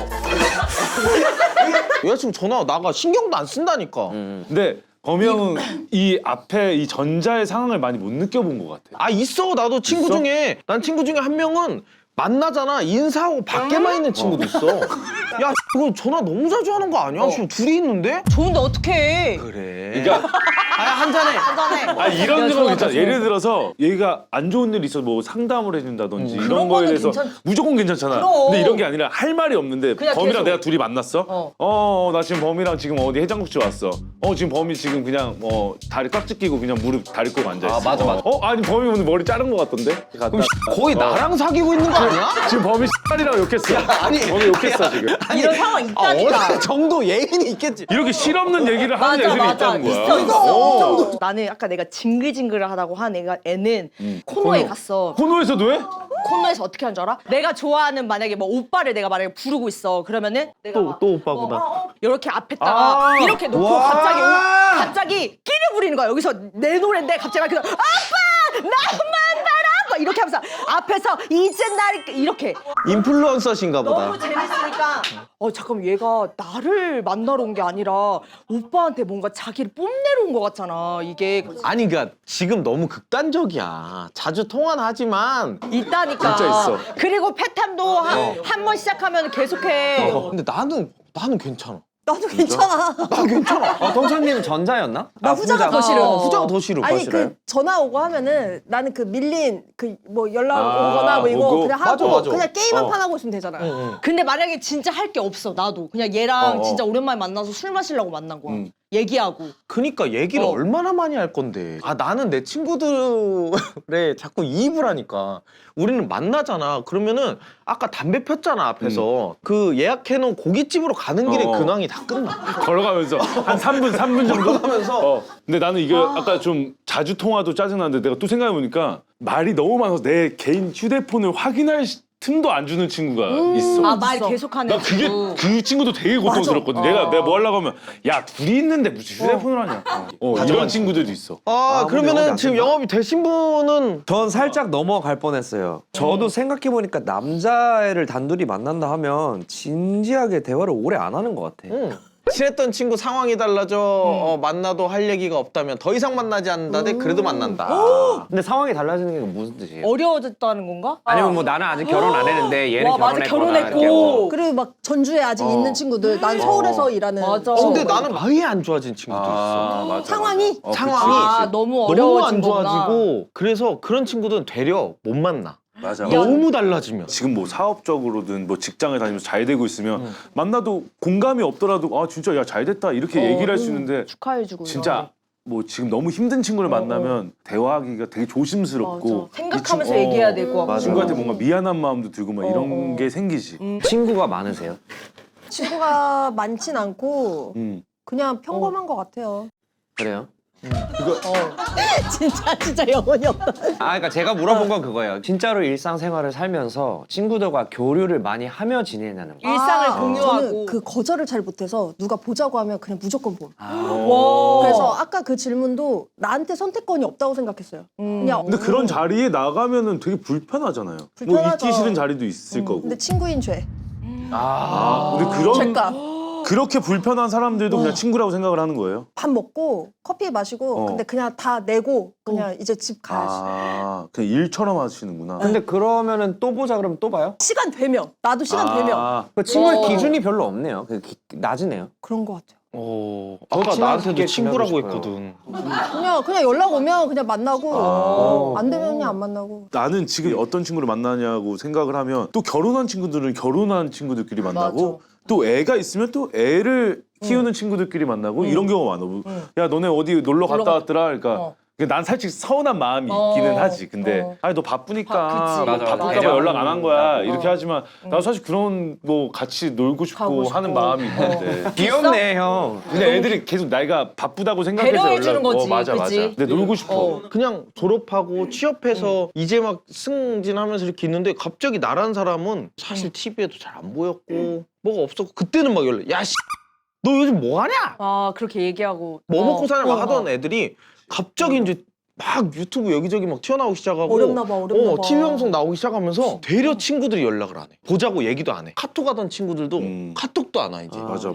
여자친구 전화 나가 신경도 안 쓴다니까. 근데 범이 형은 이 앞에 이 전자의 상황을 많이 못 느껴본 것 같아. 아 있어. 나도 친구 있어? 중에 난 친구 중에 한 명은 만나잖아 인사하고 밖에만 있는 친구도 있어. 야 이거 전화 너무 자주 하는 거 아니야? 지금 둘이 있는데? 좋은데 어떡해. 그래. 그러니까 한 잔해. 한잔해. 아 이런 야, 경우 좋아, 있잖아. 좋아. 예를 들어서 얘가 안 좋은 일이 있어 뭐 상담을 해준다든지 이런 그런 거에 거는 대해서 무조건 괜찮잖아. 그럼. 근데 이런 게 아니라 할 말이 없는데 그냥 범이랑 계속. 내가 둘이 만났어. 나 지금 범이랑 지금 어디 해장국집 왔어. 지금 범이 지금 그냥 다리 깍지 끼고 그냥 무릎 다리 꼬고 앉아 있어. 아, 맞아, 맞아. 아니 범이 오늘 머리 자른 것 같던데. 그럼 거의 나랑 사귀고 있는 거 아니야? 지금 범이 X발이라고 욕했어. 아니, 범이 욕했어 지금. 이런 상황 있다니까. 어느 정도 예인이 있겠지. 이렇게 실없는 얘기를 하는 맞아 애들이 맞아 있다는 거야. 있어. 나는 아까 내가 징글징글하다고 한 애는 코너에 갔어. 코너에서도 해? 코너에서 어떻게 하는 줄 알아? 내가 좋아하는 만약에 뭐 오빠를 내가 만약에 부르고 있어. 그러면은 내가 막 또 오빠구나. 이렇게 앞에다가 이렇게 놓고 와. 갑자기 끼를 부리는 거야. 여기서 내 노래인데 갑자기 막 그래서 아빠 나만 봐라 막 이렇게 하면서 앞에서 이제 날 이렇게 인플루언서신가 보다. 너무 재밌으니까 잠깐만 얘가 나를 만나러 온 게 아니라 오빠한테 뭔가 자기를 뽐내러 온 것 같잖아 이게. 아니 그러니까 지금 너무 극단적이야. 자주 통화는 하지만 있다니까. 진짜 있어. 그리고 패탐도 한 번 시작하면 계속해. 근데 나는 괜찮아. 나도 괜찮아. 난 괜찮아. 동찬님은 전자였나? 나 후자가 더 싫어. 후자가 더 싫어. 아니 싫어요? 그 전화 오고 하면은 나는 그 밀린 그 뭐 연락 오거나 뭐 이거 오고? 그냥 하고 맞아. 그냥 게임 한 판 하고 있으면 되잖아. 근데 만약에 진짜 할 게 없어 나도 그냥 얘랑 어. 진짜 오랜만에 만나서 술 마시려고 만난 거야. 얘기하고. 그니까 얘기를 얼마나 많이 할 건데. 아 나는 내 친구들에 자꾸 이입을 하니까 우리는 만나잖아. 그러면은 아까 담배 폈잖아 앞에서. 그 예약해놓은 고깃집으로 가는 길에 근황이 다 끝나. 걸어가면서 한 3분 정도? 걸어가면서. 근데 나는 이게 아까 좀 자주 통화도 짜증나는데 내가 또 생각해보니까 말이 너무 많아서 내 개인 휴대폰을 확인할 틈도 안 주는 친구가 있어. 말 계속하는 나 그게 친구. 그 친구도 되게 고통스럽거든. 내가 뭐 하려고 하면 야 둘이 있는데 무슨 휴대폰을 하냐. 이런 친구들도 있어. 아, 근데 영업이 그러면은 안 지금 된다? 영업이 되신 분은 전 살짝 넘어갈 뻔했어요. 저도 생각해보니까 남자애를 단둘이 만난다 하면 진지하게 대화를 오래 안 하는 것 같아. 친했던 친구 상황이 달라져 만나도 할 얘기가 없다면 더 이상 만나지 않는다대 그래도 만난다. 근데 상황이 달라지는 게 무슨 뜻이에요? 어려워졌다는 건가? 아니면 뭐 나는 아직 결혼 안 했는데 얘는 와, 맞아, 결혼했거나 결혼했고. 이렇게 뭐. 그리고 막 전주에 아직 있는 친구들, 난 서울에서 일하는. 맞아. 근데 나는 아예 안 좋아진 친구도 있어. 맞아. 상황이? 상황이 너무 너무 어려워진 안 거구나. 좋아지고 그래서 그런 친구들은 되려 못 만나. 맞아. 너무 달라지면. 지금 뭐 사업적으로든 뭐 직장을 다니면서 잘 되고 있으면 만나도 공감이 없더라도 아 진짜 야 잘 됐다 이렇게 얘기를 할 수 있는데 축하해주고. 진짜 뭐 지금 너무 힘든 친구를 만나면 대화하기가 되게 조심스럽고 생각하면서 이 친- 얘기해야 되고. 맞아. 친구한테 뭔가 미안한 마음도 들고 막 이런 게 생기지. 친구가 많으세요? 친구가 많진 않고 음. 그냥 평범한 것 같아요. 그래요? 진짜 영혼이 없다. 그러니까 제가 물어본 건 그거예요. 진짜로 일상생활을 살면서 친구들과 교류를 많이 하며 지내냐는 거. 일상을 공유하고. 저는 그 거절을 잘 못해서 누가 보자고 하면 그냥 무조건 봄. 와. 그래서 아까 그 질문도 나한테 선택권이 없다고 생각했어요. 그냥 근데 그런 자리에 나가면은 되게 불편하잖아요. 뭐 불편하죠. 있기 싫은 자리도 있을 거고. 근데 친구인 죄. 근데 그런 죄값. 그렇게 불편한 사람들도 그냥 친구라고 생각을 하는 거예요. 밥 먹고 커피 마시고 근데 그냥 다 내고 그냥 이제 집 가야지. 그냥 일처럼 하시는구나. 근데 그러면은 또 보자 그러면 또 봐요? 시간 되면 나도 시간 되면 그 친구의 기준이 별로 없네요. 낮으네요. 그런 것 같아요. 아까 친하게 나한테도 친구라고 지내고 했거든. 그냥 연락 오면 그냥 만나고 안 되면 그냥 안 만나고. 나는 지금 어떤 친구를 만나냐고 생각을 하면 또 결혼한 친구들은 결혼한 친구들끼리 만나고 또 애가 있으면 또 애를 키우는 친구들끼리 만나고 이런 경우가 많아. 야 너네 어디 놀러 갔다 왔더라. 그러니까 난 솔직히 서운한 마음이 있기는 하지. 근데 아니 너 바쁘니까 그치. 뭐 맞아. 바쁠까 봐 연락 안 한 거야. 이렇게 하지만 나 사실 그런 뭐 같이 놀고 싶고 하는 마음이 있는데 귀엽네 형. 근데 애들이 계속 나이가 바쁘다고 생각해서 배려해주는 거지, 맞아 그치? 맞아. 근데 놀고 싶어. 그냥 졸업하고 취업해서 이제 막 승진하면서 이렇게 있는데 갑자기 나란 사람은 사실 TV에도 잘 안 보였고 뭐가 없었고 그때는 막 연락 야 씨, 너 요즘 뭐 하냐? 그렇게 얘기하고. 뭐 먹고 사냐 막 하던 애들이 갑자기 이제 막 유튜브 여기저기 막 튀어나오기 시작하고 어렵나 봐. TV 방송 나오기 시작하면서 되려 친구들이 연락을 안 해. 보자고 얘기도 안 해. 카톡 하던 친구들도 카톡도 안 와 이제. 맞아.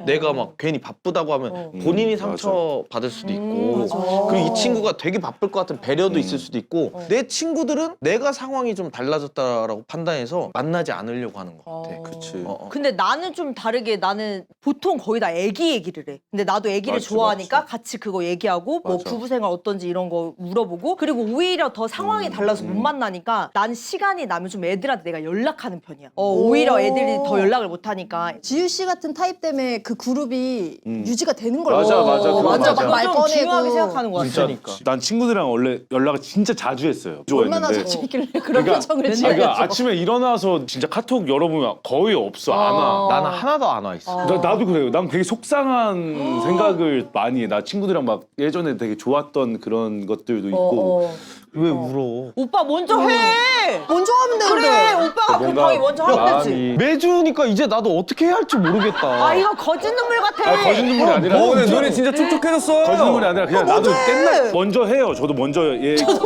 내가 막 괜히 바쁘다고 하면 본인이 상처 받을 수도 있고 맞아. 그리고 이 친구가 되게 바쁠 것 같은 배려도 있을 수도 있고 내 친구들은 내가 상황이 좀 달라졌다라고 판단해서 만나지 않으려고 하는 것 같아. 그치. 근데 나는 좀 다르게 나는 보통 거의 다 애기 얘기를 해. 근데 나도 애기를 맞지, 좋아하니까 맞지. 같이 그거 얘기하고 뭐 맞아. 부부생활 어떤지 이런 거 물어보고 그리고 오히려 더 상황이 달라서 못 만나니까 난 시간이 나면 좀 애들한테 내가 연락하는 편이야. 오히려 애들이 더 연락을 못 하니까. 지유 씨 같은 타입 때문에 그 그룹이 유지가 되는 걸 맞아, 맞아. 그거 완전 맞아. 막 말 좀 꺼내고 중요하게 생각하는 것 같아. 진짜 난 친구들이랑 원래 연락을 진짜 자주 했어요. 얼마나 좋아했는데. 자주 있길래 그런 표정을 지어야죠. 그러니까 아침에 일어나서 진짜 카톡 열어보면 거의 없어. 안 와. 나는 하나도 안 와 있어. 나도 그래요. 난 되게 속상한 생각을 많이 해. 나 친구들이랑 막 예전에 되게 좋았던 그런 것들도 있고. 왜 울어? 오빠 먼저 해. 먼저 하면 되는데. 그래 오빠가 급하게 먼저 하면 되지. 마음이 매주니까 이제 나도 어떻게 해야 할지 모르겠다. 아 이거 거짓 눈물 같아. 거짓 눈물이 아니라 근데 눈이 진짜 촉촉해졌어. 거짓 눈물이 아니라 그냥 나도 맨날 먼저 해요. 저도 먼저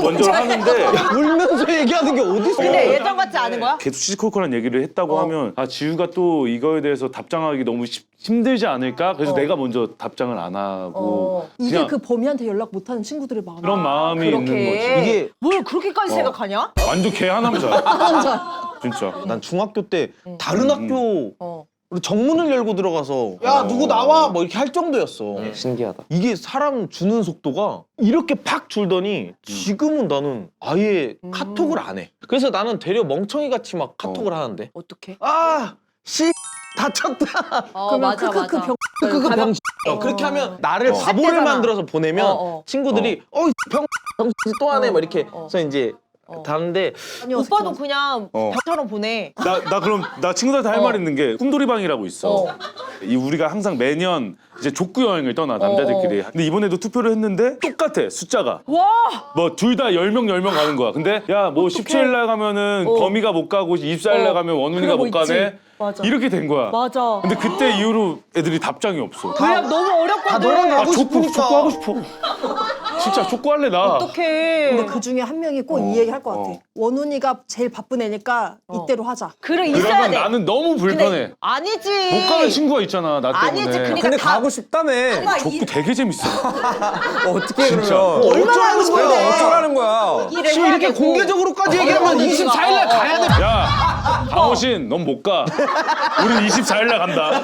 먼저 하는데 울면서 얘기하는 게 어딨어? 근데 예전 같지 않은 거야? 계속 시시콜콜한 얘기를 했다고 하면 아 지우가 또 이거에 대해서 답장하기 너무 힘들지 않을까? 그래서 내가 먼저 답장을 안 하고 이게 그냥 그 범이한테 연락 못하는 친구들의 마음. 그런 마음이 있는 거지. 이게 뭘 그렇게까지 생각하냐? 완전 개하남자. 남자. 진짜. 난 중학교 때 다른 학교 어. 정문을 열고 들어가서 야 누구 나와 뭐 이렇게 할 정도였어. 신기하다. 이게 사람 주는 속도가 이렇게 팍 줄더니 지금은 나는 아예 카톡을 안 해. 그래서 나는 되려 멍청이 같이 막 카톡을 하는데 어떻게? 씨 다쳤다. 그러면 맞아 그 맞아. 병. 병 그렇게 하면 나를 바보를 삭제잖아. 만들어서 보내면 친구들이 병 또 하네 막 이렇게 그래서 이제 다는데 오빠도 그냥 병처럼 보내. 나 그럼 나 친구들한테 할 말 있는 게 꿈돌이방이라고 있어. 이 우리가 항상 매년 이제 족구 여행을 떠나 남자들끼리. 근데 이번에도 투표를 했는데 똑같아 숫자가. 와. 뭐 둘 다 10명 가는 거야. 근데 야 뭐 17일 날 가면은 범이가 못 가고 24일 날 가면 원훈이가 그런 거 못 가네. 있지. 맞아. 이렇게 된 거야. 맞아. 근데 그때 이후로 애들이 답장이 없어. 그냥 너무 어렵거든. 너랑 가고 싶으니까. 족구 하고 싶어. 진짜 족구 할래 나. 어떡해. 근데 그 중에 한 명이 꼭 이 얘기 할 것 같아. 원훈이가 제일 바쁜 애니까 이때로 하자. 그래 있어야 그러면 돼. 나는 너무 불편해. 근데 아니지. 못 가는 친구가 있잖아 나 때문에. 아니지. 그러니까 근데 다- 가고 싶다며. 오빠 족구 되게 재밌어. 어떻게 진짜. 그러면? 얼마나 하고 싶은데. 어쩌라는 거야? 일을 지금 해야 이렇게 되고. 공개적으로까지 얘기하면 24일 날 가야 돼. 야 강호신 넌 못 가. 우리 24일 날 간다.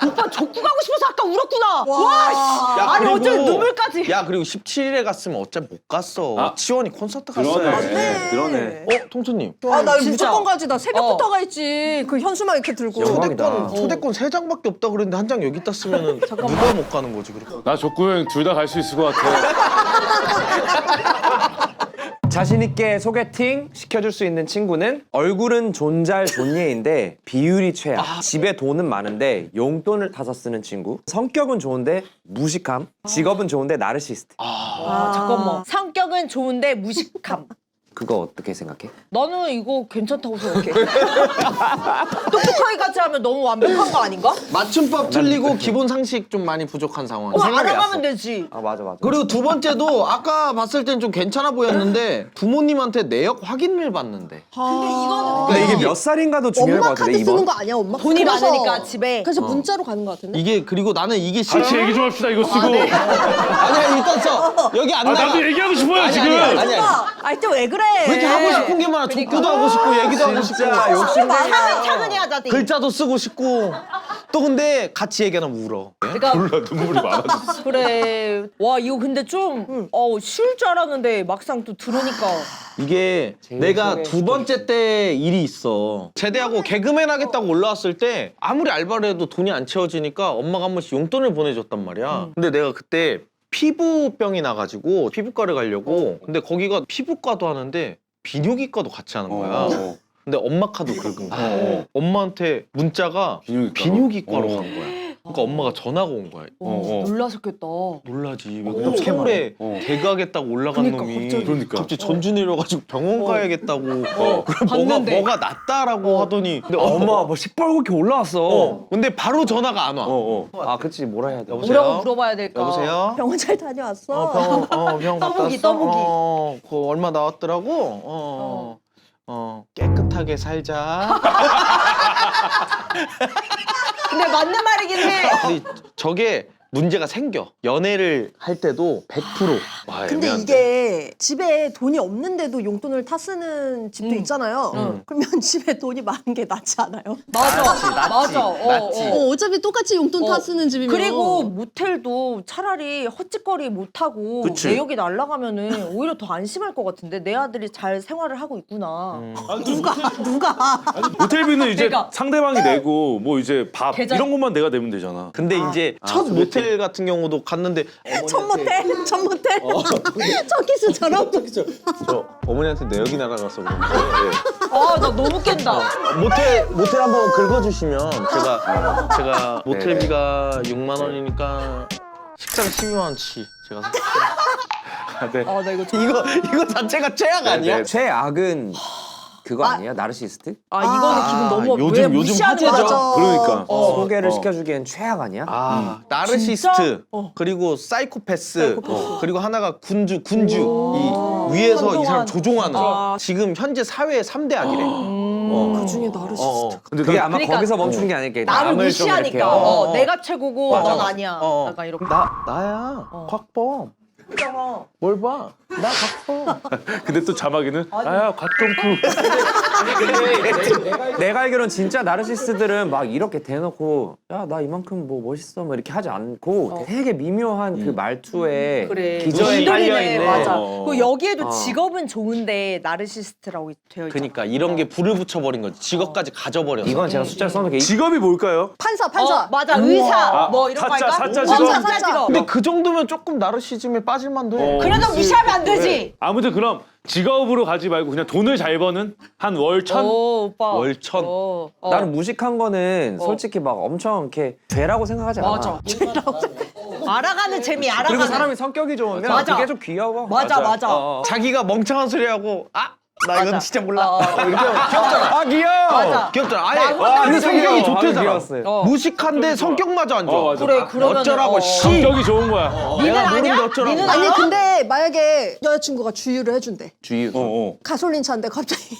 오빠 족구 가고 싶어서 아까 울었구나. 와. 와. 씨. 야, 아니 그리고- 어쩐 눈물까지. 야 그리고 17일에 갔으면 어차피 못 갔어. 아. 치원이 콘서트 갔어야지. 그러네. 통수님. 아, 나 진짜. 무조건 가지. 나 새벽부터 가 있지. 그 현수막 이렇게 들고. 초대권 3장밖에 없다 그랬는데 한 장 여기 있다 쓰면은 누가 못 가는 거지 그럼. 나 족구 여행 둘 다 갈 수 있을 것 같아. 자신 있게 소개팅 시켜줄 수 있는 친구는 얼굴은 존잘 존예인데 비율이 최악. 집에 돈은 많은데 용돈을 타서 쓰는 친구. 성격은 좋은데 무식함. 직업은 좋은데 나르시스트. 잠깐만. 성격은 좋은데 무식함. 그거 어떻게 생각해? 나는 이거 괜찮다고 생각해. 똑똑하기까지 하면 너무 완벽한 거 아닌가? 맞춤법 틀리고 기본 상식 좀 많이 부족한 상황. 그거 생각이 알아가면 났어. 되지. 아 맞아 맞아. 그리고 두 번째도 아까 봤을 땐 좀 괜찮아 보였는데 부모님한테 내역 확인을 받는데. 근데 이거는 근데 이게 몇 살인가도 중요할 것 엄마 같은데 카드 쓰는 이번. 거 아니야, 엄마? 돈이 그래서- 많으니까 집에. 그래서 문자로 가는 거 같은데? 이게 그리고 나는 이게 싫어. 같이 얘기 좀 합시다 이거 쓰고. 아니야 일단 써. 여기 안 아 나가. 나도 얘기하고 싶어요 아니, 지금. 아니. 아니 또 왜 그래? 왜 이렇게 하고 싶은 게 많아. 족구도 하고 싶고 얘기도 하고 싶고. 차근히 하자. 글자도 쓰고 싶고. 또 근데 같이 얘기하면 울어. 그러니까 몰라 눈물이 많아졌어. 그래. 와 이거 근데 좀 쉬울 줄 알았는데 막상 또 들으니까. 이게 내가 소개 두 번째 때 일이 있어. 제대하고 개그맨 하겠다고 올라왔을 때 아무리 알바를 해도 돈이 안 채워지니까 엄마가 한 번씩 용돈을 보내줬단 말이야. 근데 내가 그때 피부병이 나가지고 피부과를 가려고. 근데 거기가 피부과도 하는데 비뇨기과도 같이 하는 거야. 근데 엄마 카드 긁은 거야. 엄마한테 문자가 비뇨기과로? 비뇨기과로 간 거야. 그러니까 엄마가 전화가 온 거야. 놀라셨겠다. 놀라지. 서울에 개그하겠다고 올라간 그러니까, 놈이 그러니까. 전주 내려가지고 병원 가야겠다고 그럼 봤는데. 뭐가 낫다라고 하더니 근데 엄마 뭐 시뻘겋게 올라왔어. 근데 바로 전화가 안 와. 아 그치 뭐라 해야 돼. 여보세요? 뭐라고 물어봐야 될까? 여보세요? 병원 잘 다녀왔어. 병원 갔다 떠보기, 왔어? 떠보기. 그거 얼마 나왔더라고? 깨끗하게 살자. 근데 맞는 말이긴 해. 근데 저게 문제가 생겨. 연애를 할 때도 100%. 와, 근데 애매한데. 이게 집에 돈이 없는데도 용돈을 타 쓰는 집도 있잖아요. 그러면 집에 돈이 많은 게 낫지 않아요? 맞아. 맞아. 낫지. 어차피 똑같이 용돈 타 쓰는 집이면. 그리고 모텔도 차라리 헛짓거리 못하고 그치. 내역이 날아가면은 오히려 더 안심할 것 같은데 내 아들이 잘 생활을 하고 있구나. 누가 모텔비는 이제 그러니까. 상대방이 내고 뭐 이제 밥 계좌- 이런 것만 내가 내면 되잖아. 근데 이제 첫 모텔 같은 경우도 갔는데 첫 모텔 첫 키스처럼. 저 어머니한테 내역이 날아가서 그런데 아, 나 너무 깬다. 모텔 한번 긁어주시면 제가 모텔비가 6만 원이니까 식사가 12만 원치 제가 네. 아, 나 이거 이거 자체가 최악 아니야? 최악은 그거 아니야? 나르시스트? 이거는 기분 너무 요즘 왜 무시하는 화제죠. 거죠? 그러니까. 소개를 시켜주기엔 최악 아니야? 나르시스트 진짜? 그리고 사이코패스 그리고 하나가 군주 이 위에서 이 사람 조종하는 지금 현재 사회의 3대 악이래. 그 중에 나르시스트. 근데 그게 나 아마 그러니까 거기서 멈추는 게 아닐까. 나를 남을 좀 이렇게, 무시하니까 내가 최고고 맞아. 넌 아니야. 약간 이렇게. 나야 곽범 뭘 봐? 나 곽범. 근데 또 자막에는 아야 곽정쿠. 내가 알기로는 진짜 나르시스트들은 막 이렇게 대놓고 야 나 이만큼 뭐 멋있어 뭐 이렇게 하지 않고 되게 미묘한 그 말투에 그래. 기저에 이들이네, 깔려있는 맞아. 어. 그리고 여기에도 직업은 좋은데 나르시스트라고 되어 있잖아. 그러니까 이런 게 불을 붙여버린 거지. 직업까지 가져버렸어. 이건 제가 숫자를 써놓게 직업이 뭘까요? 판사. 맞아. 의사 뭐 이런 거 사자, 할까? 사자 직업? 사자 직업. 근데 그 정도면 조금 나르시즘에 빠질 만도 해. 그래도 무시하면 안 되지. 아무튼 그럼 직업으로 가지 말고 그냥 돈을 잘 버는 한 월 천. 오, 오빠. 월천. 나는 무식한 거는 솔직히 막 엄청 이렇게 죄라고 생각하지 않아. 맞아. 알아가는 재미, 알아가는. 그리고 사람이 성격이 좋으면 맞아. 그게 좀 귀여워. 맞아. 자기가 멍청한 소리 하고 나 이건 맞아. 진짜 몰라. 이렇게 아 귀여워. 맞아. 귀엽잖아. 아예 나 근데 성격이 귀여워. 좋대잖아. 귀여웠어요. 무식한데 성격마저 안 좋아. 맞아. 그래, 그러면 어쩌라고 씨. 성격이 좋은 거야. 내가 모르는데 아니야? 어쩌라고. 니는 아니 알아? 근데 만약에 여자친구가 주유를 해준대. 주의. 가솔린 차인데 갑자기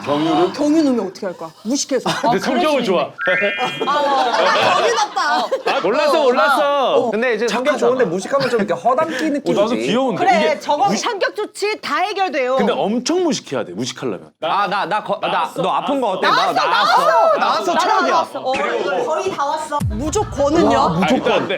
경유를? 경유 넣으면 어떻게 할까? 무식해서. 근데 성격을 좋아. 경유 났다. 몰랐어. 근데 이제 성격 좋은데 무식하면 좀 이렇게 허당기 느낌이지. 나도 귀여운데. 그래, 이게 저거 성격 좋지 다 해결돼요. 근데 엄청 무식해야 돼. 무식하려면. 너 아픈 거 어때? 나왔어 최악이야. 거의 다 왔어. 무조건은요? 무조건.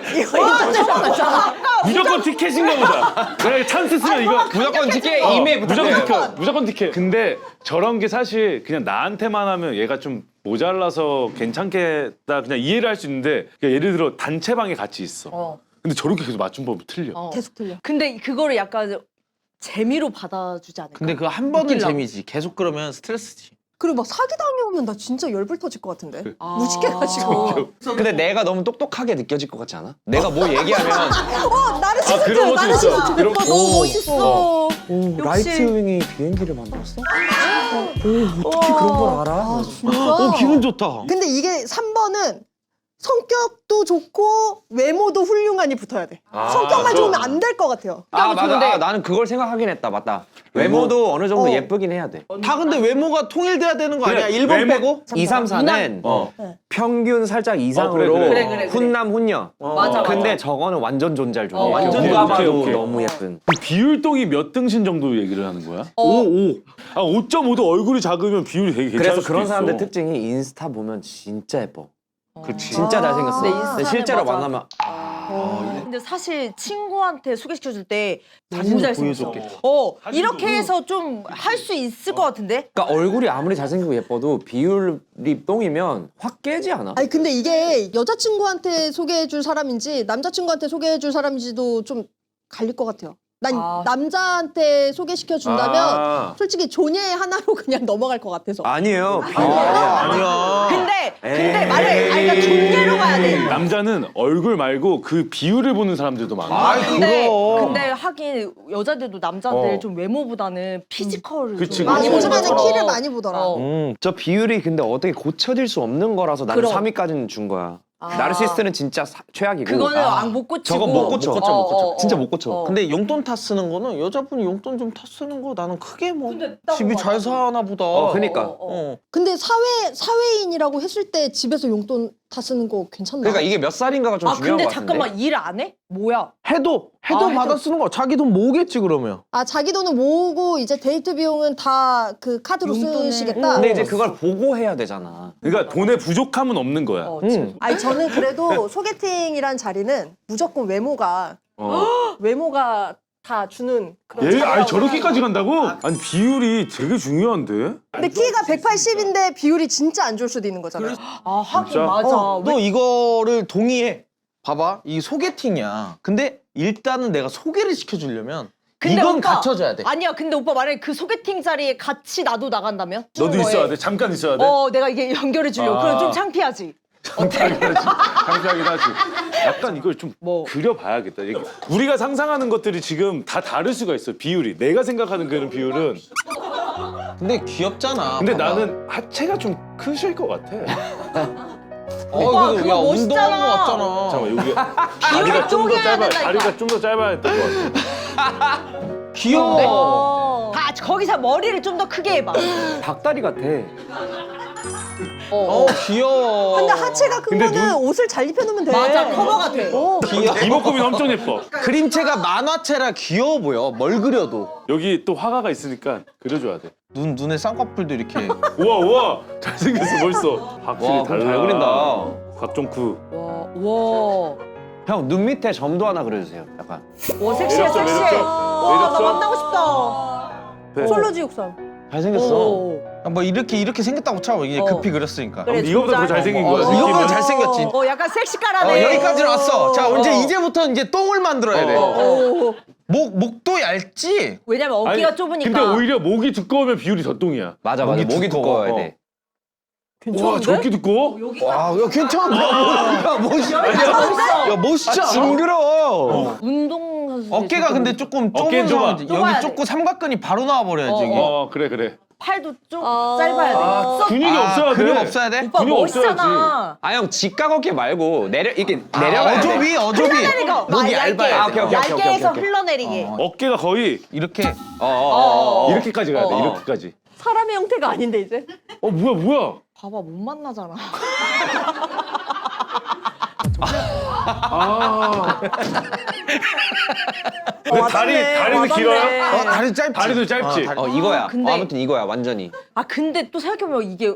무조건 티켓인가 보다. 내가 찬스 쓰면 이거 무조건 티켓 이메일 무조건 부탁해요. 티켓. 무조건 티켓. 근데 저런 게 사실 그냥 나한테만 하면 얘가 좀 모자라서 괜찮겠다 그냥 이해를 할 수 있는데 그러니까 예를 들어 단체방에 같이 있어. 근데 저렇게 계속 맞춤법이 틀려. 계속 틀려. 근데 그거를 약간 재미로 받아주지 않을까? 근데 그 한 번은 웃기려고. 재미지. 계속 그러면 스트레스지. 그리고 막 사기 당해오면 나 진짜 열불 터질 것 같은데. 무식해가지고. 근데 내가 너무 똑똑하게 느껴질 것 같지 않아? 내가 뭐 얘기하면 나르시스트. 그런 것도 있어. 나르시스트. 그런 오빠 너무 멋있어. 라이트윙이 비행기를 만들었어? 어떻게 그런 걸 알아? 기분 좋다. 근데 이게 3번은 성격도 좋고 외모도 훌륭하니 붙어야 돼. 성격만 좋으면 안 될 것 같아요. 맞아. 나는 그걸 생각하긴 했다. 맞다. 외모도 어느 정도 예쁘긴 해야 돼. 다 근데 외모가 통일돼야 되는 거 아니야? 1번 외모- 빼고? 2, 3, 4는 평균 살짝 이상으로 그래. 훈남 훈녀. 맞아. 근데 저거는 완전 존잘존. 완전 누가 오케이, 봐도 오케이. 너무 예쁜. 그 비율동이 몇 등신 정도 얘기를 하는 거야? 5. 아 5.5도 얼굴이 작으면 비율이 되게 괜찮을 그래서 수도 그런 있어. 사람들 특징이 인스타 보면 진짜 예뻐. 그렇지. 진짜 잘생겼어. 네, 인스타는 근데 실제로 맞아. 만나면 근데 사실 친구한테 소개시켜줄 때 너무 사진도 잘생겼어. 보여줬겠지. 이렇게 해서 좀 할 수 있을 것 같은데? 그러니까 얼굴이 아무리 잘생기고 예뻐도 비율이 똥이면 확 깨지 않아? 아니 근데 이게 여자친구한테 소개해줄 사람인지 남자친구한테 소개해줄 사람인지도 좀 갈릴 것 같아요. 난 아. 남자한테 소개시켜 준다면 아. 솔직히 존예 하나로 그냥 넘어갈 것 같아서. 아니에요. 아니야. 근데 말을 그러니까 존재로 가야 돼. 남자는 얼굴 말고 그 비율을 보는 사람들도 많아. 아이, 근데 하긴 여자들도 남자들 어. 좀 외모보다는 피지컬을 그치, 좀 아, 그치. 요즘에는 맞아. 키를 많이 보더라. 저 비율이 근데 어떻게 고쳐질 수 없는 거라서 나는 그럼. 3위까지는 준 거야. 아. 나르시스트는 진짜 최악이고. 그거는 못 고치고 저거 못 고쳐. 못 고쳐. 진짜 못 고쳐. 근데 용돈 타 쓰는 거는 여자분이 용돈 좀 타 쓰는 거 나는 크게 뭐 근데 딱 집이 맞아. 잘 사나 보다. 그니까. 근데 사회인이라고 했을 때 집에서 용돈 다 쓰는 거 괜찮나? 그러니까 이게 몇 살인가가 좀 중요한 근데 것 같은데. 잠깐만 일 안 해? 뭐야? 해도 받아 쓰는 거 자기 돈 모으겠지 그러면. 아, 자기 돈은 모으고 이제 데이트 비용은 다 그 카드로 용돈을. 쓰시겠다? 근데 이제 그걸 보고 해야 되잖아. 그러니까 돈에 부족함은 없는 거야. 아니 저는 그래도 소개팅이란 자리는 무조건 외모가 다 주는 그런 얘 자리라고 저렇게까지 간다고? 아니 비율이 되게 중요한데? 근데 키가 180인데 비율이 진짜 안 좋을 수도 있는 거잖아요. 아 하긴 진짜? 맞아. 너 이거를 동의해. 봐봐, 이 소개팅이야. 근데 일단은 내가 소개를 시켜주려면 근데 이건 오빠, 갖춰줘야 돼. 아니야. 근데 오빠 만약에 그 소개팅 자리에 같이 나도 나간다면? 너도 거에. 있어야 돼. 잠깐 있어야 돼. 내가 이게 연결해 주려고. 아. 그럼 좀 창피하지. 창피하긴 하지. 약간 이걸 좀 뭐. 그려봐야겠다. 이게 우리가 상상하는 것들이 지금 다 다를 수가 있어. 비율이. 내가 생각하는 그런 비율은. 근데 귀엽잖아. 근데 봐봐. 나는 하체가 좀 크실 것 같아. 오빠, 그래도 그거 야, 멋있잖아. 운동한 거 같잖아. 잠깐만 여기 다리가 좀 더 쪼개야 짧아야 된다니까. 다리가 좀 더 짧아야 했던 것 같아. 귀여워. 거기서 머리를 좀 더 크게 해봐. 닭다리 같아. 귀여워. 근데 하체가 큰 근데 거는 옷을 잘 입혀놓으면 돼. 맞아, 커버가 돼. 귀여워. 이목구비 엄청 예뻐. 그림체가 만화체라 귀여워 보여. 뭘 그려도. 여기 또 화가가 있으니까 그려줘야 돼. 눈에 쌍꺼풀도 이렇게. 우와 잘생겼어 벌써. 확실히 와, 그럼 달라. 잘 그린다. 곽종쿠. 와, 형, 눈 밑에 점도 하나 그려주세요. 약간. 섹시해, 매력적, 섹시해. 매력적. 와, 나 매력적. 만나고 싶다. 네. 솔로지육삼. 잘생겼어. 뭐 이렇게 생겼다고 쳐. 이게 급히 그렸으니까. 그래, 이거보다 더 좀 잘생긴 짧아. 거야. 이거보다 느낌은. 잘생겼지. 약간 섹시가라네. 여기까지는 왔어. 자, 이제부터 이제 똥을 만들어야 돼. 오. 목도 얇지? 왜냐면 어깨가 아니, 좁으니까. 근데 오히려 목이 두꺼우면 비율이 더 똥이야. 맞아. 목이 두꺼워야 돼. 와 저렇게 두꺼워? 와, 야, 괜찮은데? 야, 멋있다. 야, 멋있지 않아? 징그러워. 운동 선수. 어깨가 근데 조금 어깨는 좁아. 좁으면 좁아야 여기 돼. 좁고 삼각근이 바로 나와버려야지, 이게. 그래. 팔도 좀 짧아야 돼. 근육이 없어야 돼. 근육 없어야 돼? 오빠 근육 멋있잖아. 아, 형, 직각 어깨 말고 이렇게 내려가야 돼. 어조비. 흘러내리고. 목이 얇게. 얇아야 아, 오케이, 오케이. 얇게 해서 오케이. 흘러내리게. 어깨가 거의 이렇게. 이렇게까지 가야 돼. 이렇게까지. 사람의 형태가 아닌데 이제. 뭐야? 봐봐 못 만나잖아. 근데 다리는 길어요? 다리 짧지? 다리도 짧지? 이거야. 근데- 아무튼 이거야, 완전히. 근데 또 생각해보면 이게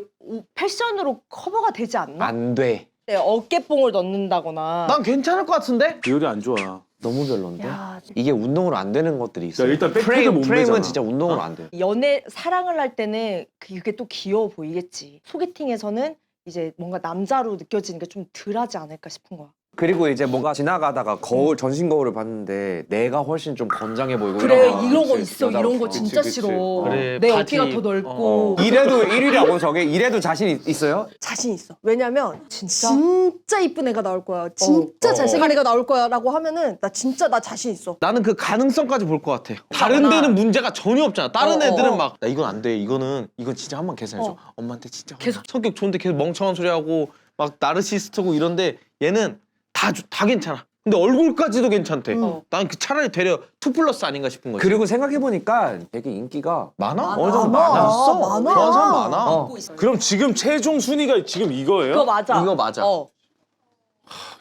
패션으로 커버가 되지 않나? 안 돼. 네, 어깨뽕을 넣는다거나. 난 괜찮을 것 같은데? 비율이 안 좋아. 너무 별론데? 야, 이게 운동으로 안 되는 것들이 있어. 야, 일단 백팩을 못 프레임은 매잖아. 진짜 운동으로 안 돼. 연애 사랑을 할 때는 그게 또 귀여워 보이겠지. 소개팅에서는 이제 뭔가 남자로 느껴지는 게 좀 덜하지 않을까 싶은 거야. 그리고 이제 뭔가 지나가다가 거울, 전신 거울을 봤는데 내가 훨씬 좀 건장해 보이고 그래 이런 거. 이런 거 그치, 있어. 여자로 이런 거 그치, 진짜 그치. 싫어. 그래, 내 바지. 어깨가 더 넓고. 이래도 1위라고 저게? 이래도 자신 있어요? 자신 있어. 왜냐면 진짜? 진짜 이쁜 애가 나올 거야. 진짜 잘생긴 애가 나올 거야라고 하면은 나 진짜 자신 있어. 나는 그 가능성까지 볼 것 같아. 다른 데는 문제가 전혀 없잖아. 다른 애들은 막, 야, 이건 안 돼. 이건 진짜 한번 계산해줘. 엄마한테 진짜. 계속. 성격 좋은데 계속 멍청한 소리 하고, 막 나르시스트고 이런데 얘는 다 괜찮아. 근데 얼굴까지도 괜찮대. 난 그 차라리 되려 2+ 아닌가 싶은 거지. 그리고 생각해보니까 되게 인기가 많아? 어느 정도 많아. 많았어. 많아. 좋아하는 사람 많아. 어. 그럼 지금 최종 순위가 지금 이거예요? 그거 맞아. 이거 맞아.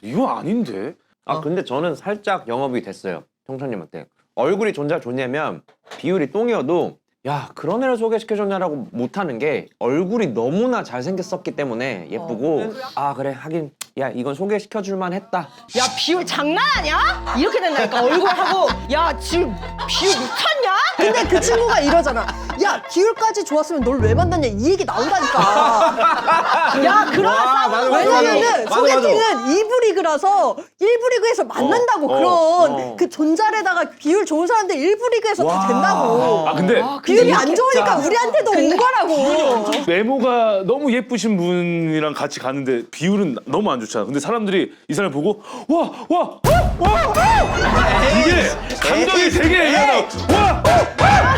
이거 아닌데? 근데 저는 살짝 영업이 됐어요. 청천님한테. 얼굴이 좋냐면 비율이 똥이어도 야, 그런 애를 소개시켜줬냐라고 못하는 게 얼굴이 너무나 잘생겼었기 때문에 예쁘고 그래 하긴 야 이건 소개시켜줄만 했다. 야 비율 장난 아니야? 이렇게 된다니까 얼굴하고 야 지금 비율 미쳤냐? 근데 그 친구가 이러잖아. 야 비율까지 좋았으면 널 왜 만났냐 이 얘기 나온다니까. 야 그러면 싸우는 거야. 왜냐면은 소개팅은 2부 리그라서 1부 리그에서 만난다고 그런 그 존잘에다가 비율 좋은 사람들 1부 리그에서 다 된다고. 아 근데 비율이 안 좋으니까 우리한테도 온 거라고. 외모가 너무 예쁘신 분이랑 같이 가는데 비율은 너무 안 좋잖아. 근데 사람들이 이 사람 보고 와 이게 감정이 되게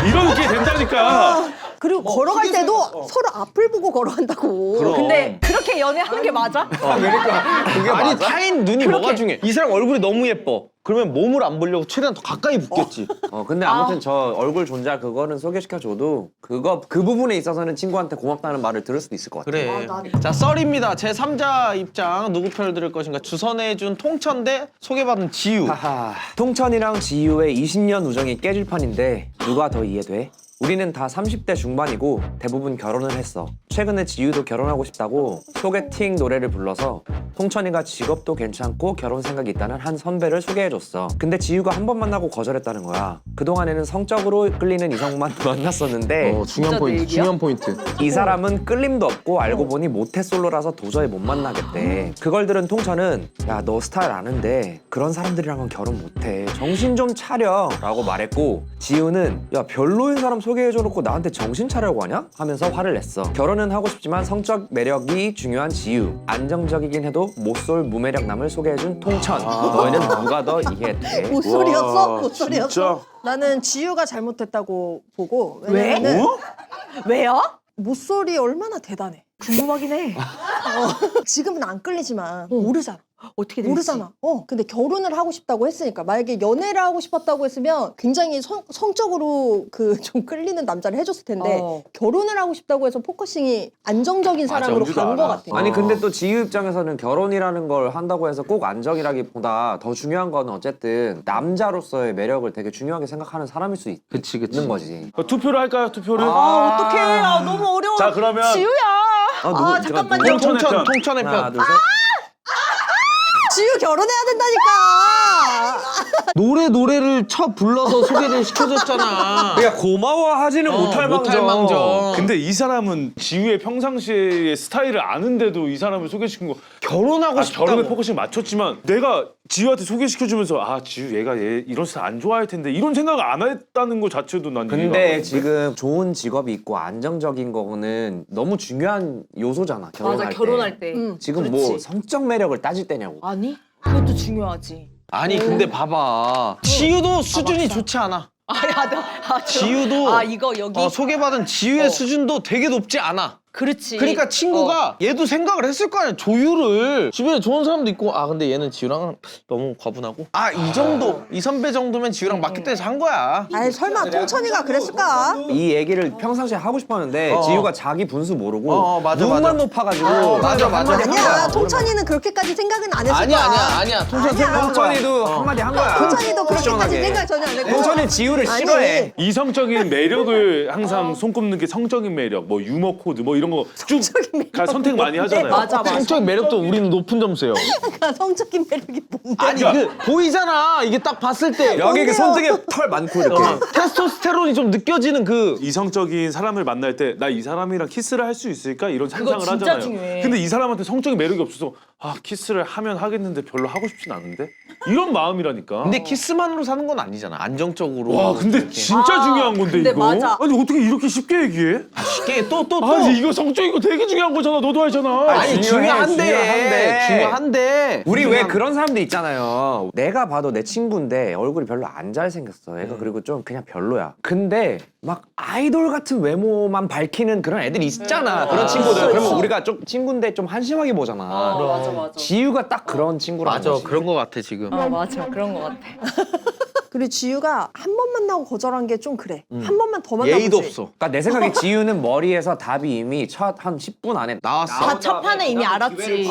이렇게 된다니까. 그리고 걸어갈 때도 서로 앞을 보고 걸어간다고. 근데 그렇게 연애하는 게 맞아? 아니 타인 눈이 뭐가 중요해? 이 사람 얼굴이 너무 예뻐. 그러면 몸을 안 보려고 최대한 더 가까이 붙겠지. 근데 아무튼 저 얼굴 존잘 그거는 소개시켜줘도 그 부분에 있어서는 친구한테 고맙다는 말을 들을 수도 있을 것 같아. 그래. 자 썰입니다. 제 3자 입장 누구 편을 들을 것인가? 주선해준 통천 대 소개받은 지유. 하하, 통천이랑 지유의 20년 우정이 깨질 판인데 누가 더 이해돼? 우리는 다 30대 중반이고 대부분 결혼을 했어. 최근에 지유도 결혼하고 싶다고 소개팅 노래를 불러서 통천이가 직업도 괜찮고 결혼 생각이 있다는 한 선배를 소개해줬어. 근데 지유가 한 번 만나고 거절했다는 거야. 그동안에는 성적으로 끌리는 이성만 만났었는데 중요한 포인트. 얘기야? 중요한 포인트. 이 사람은 끌림도 없고 알고 보니 모태솔로라서 도저히 못 만나겠대. 그걸 들은 통천은 야 너 스타일 아는데 그런 사람들이랑은 결혼 못해. 정신 좀 차려 라고 말했고 지우는 야 별로인 사람 소개해줘놓고 나한테 정신 차려고 하냐? 하면서 화를 냈어. 결혼은 하고 싶지만 성적 매력이 중요한 지유. 안정적이긴 해도 모쏠 무매력 남을 소개해준 통천. 너희는 누가 더 이해돼? 모쏠이었어? 와, 모쏠이었어? 진짜? 나는 지유가 잘못했다고 보고. 왜? 왜냐면은 왜요? 모쏠이 얼마나 대단해. 궁금하긴 해. 지금은 안 끌리지만 모르잖아. 어떻게 될지. 모르잖아. 근데 결혼을 하고 싶다고 했으니까 만약에 연애를 하고 싶었다고 했으면 굉장히 성적으로 그 좀 끌리는 남자를 해줬을 텐데 결혼을 하고 싶다고 해서 포커싱이 안정적인 사람으로 정지도 간 것 않아. 같아. 아니 근데 또 지유 입장에서는 결혼이라는 걸 한다고 해서 꼭 안정이라기보다 더 중요한 거는 어쨌든 남자로서의 매력을 되게 중요하게 생각하는 사람일 수 있는 거지. 투표를 할까요? 투표를? 아 어떡해. 아, 너무 어려워. 자, 그러면- 지우야. 누구- 잠깐만요. 통천의 편. 통천의 하나 편. 둘 셋. 지유 결혼해야 된다니까. 노래를 쳐 불러서 소개를 시켜줬잖아. 그러니까 고마워하지는 못할 망정. 근데 이 사람은 지우의 평상시의 스타일을 아는데도 이 사람을 소개시킨 거 결혼하고 싶다고. 결혼에 포커싱 맞췄지만 내가 지우한테 소개시켜주면서 아 지우 얘가 얘 이런 스타일 안 좋아할 텐데 이런 생각을 안 했다는 거 자체도 난 이해가 안 근데 가는데? 지금 좋은 직업이 있고 안정적인 거는 너무 중요한 요소잖아. 결혼할 맞아 때. 결혼할 때. 지금 그렇지. 뭐 성적 매력을 따질 때냐고. 아니 그것도 중요하지. 아니 근데 봐봐. 지유도 수준이 좋지 않아. 지유도 이거 여기 소개받은 지유의 수준도 되게 높지 않아. 그렇지. 그러니까 친구가 얘도 생각을 했을 거 아니야. 조유를 주변에 좋은 사람도 있고 근데 얘는 지유랑 너무 과분하고 이 정도 이 선배 정도면 지유랑 맞기 때문에 한 거야. 아니 설마 통천이가 그랬을까? 이 얘기를 평상시에 하고 싶었는데 지유가 자기 분수 모르고 맞아, 눈만 맞아. 높아가지고 맞아. 아니야 통천이는 그렇게까지 생각은 안 했을 거야. 아니야. 통천 생각. 통천이도 한마디 한 거야. 통천이도 그렇게까지 시원하게. 생각 전혀 안 했고. 통천이 지유를 아니. 싫어해. 이성적인 매력을 항상 손꼽는 게 성적인 매력, 뭐 유머 코드, 뭐 이런 거 쭉 선택 많이 하잖아요. 맞아. 성적 매력도 우리는 높은 점수예요. 성적인 매력이 뭔데? 아니 보이잖아. 이게 딱 봤을 때 여기 그 손등에 털 많고 이렇게. 테스토스테론이 좀 느껴지는 그 이성적인 사람을 만날 때 나 이 사람이랑 키스를 할 수 있을까 이런 상상을 진짜 하잖아요. 중요해. 근데 이 사람한테 성적인 매력이 없어서 키스를 하면 하겠는데 별로 하고 싶진 않은데 이런 마음이라니까. 근데 키스만으로 사는 건 아니잖아. 안정적으로. 와 근데 이렇게. 진짜 중요한 건데 근데 이거. 맞아. 아니 어떻게 이렇게 쉽게 얘기해? 쉽게 또. 아니 이거 성적인 거 되게 중요한 거잖아. 너도 알잖아. 아니 중요한데. 우리 왜 그런 사람들 있잖아요. 내가 봐도 내 친구인데 얼굴이 별로 안 잘생겼어. 애가 그리고 좀 그냥 별로야. 근데 막 아이돌 같은 외모만 밝히는 그런 애들이 있잖아. 그런 친구들. 그러면 우리가 좀 친구인데 좀 한심하게 보잖아. 맞아. 지유가 딱 그런 친구라는 맞아 거지. 그런 거 같아 지금. 맞아 그런 거 같아. 그리고 지유가 한 번 만나고 거절한 게 좀 그래. 한 번만 더 만나보지. 예의도 없어. 그러니까 내 생각에 지유는 머리에서 답이 이미 첫 한 10분 안에 나왔어. 다 첫 판에 이미 알았지.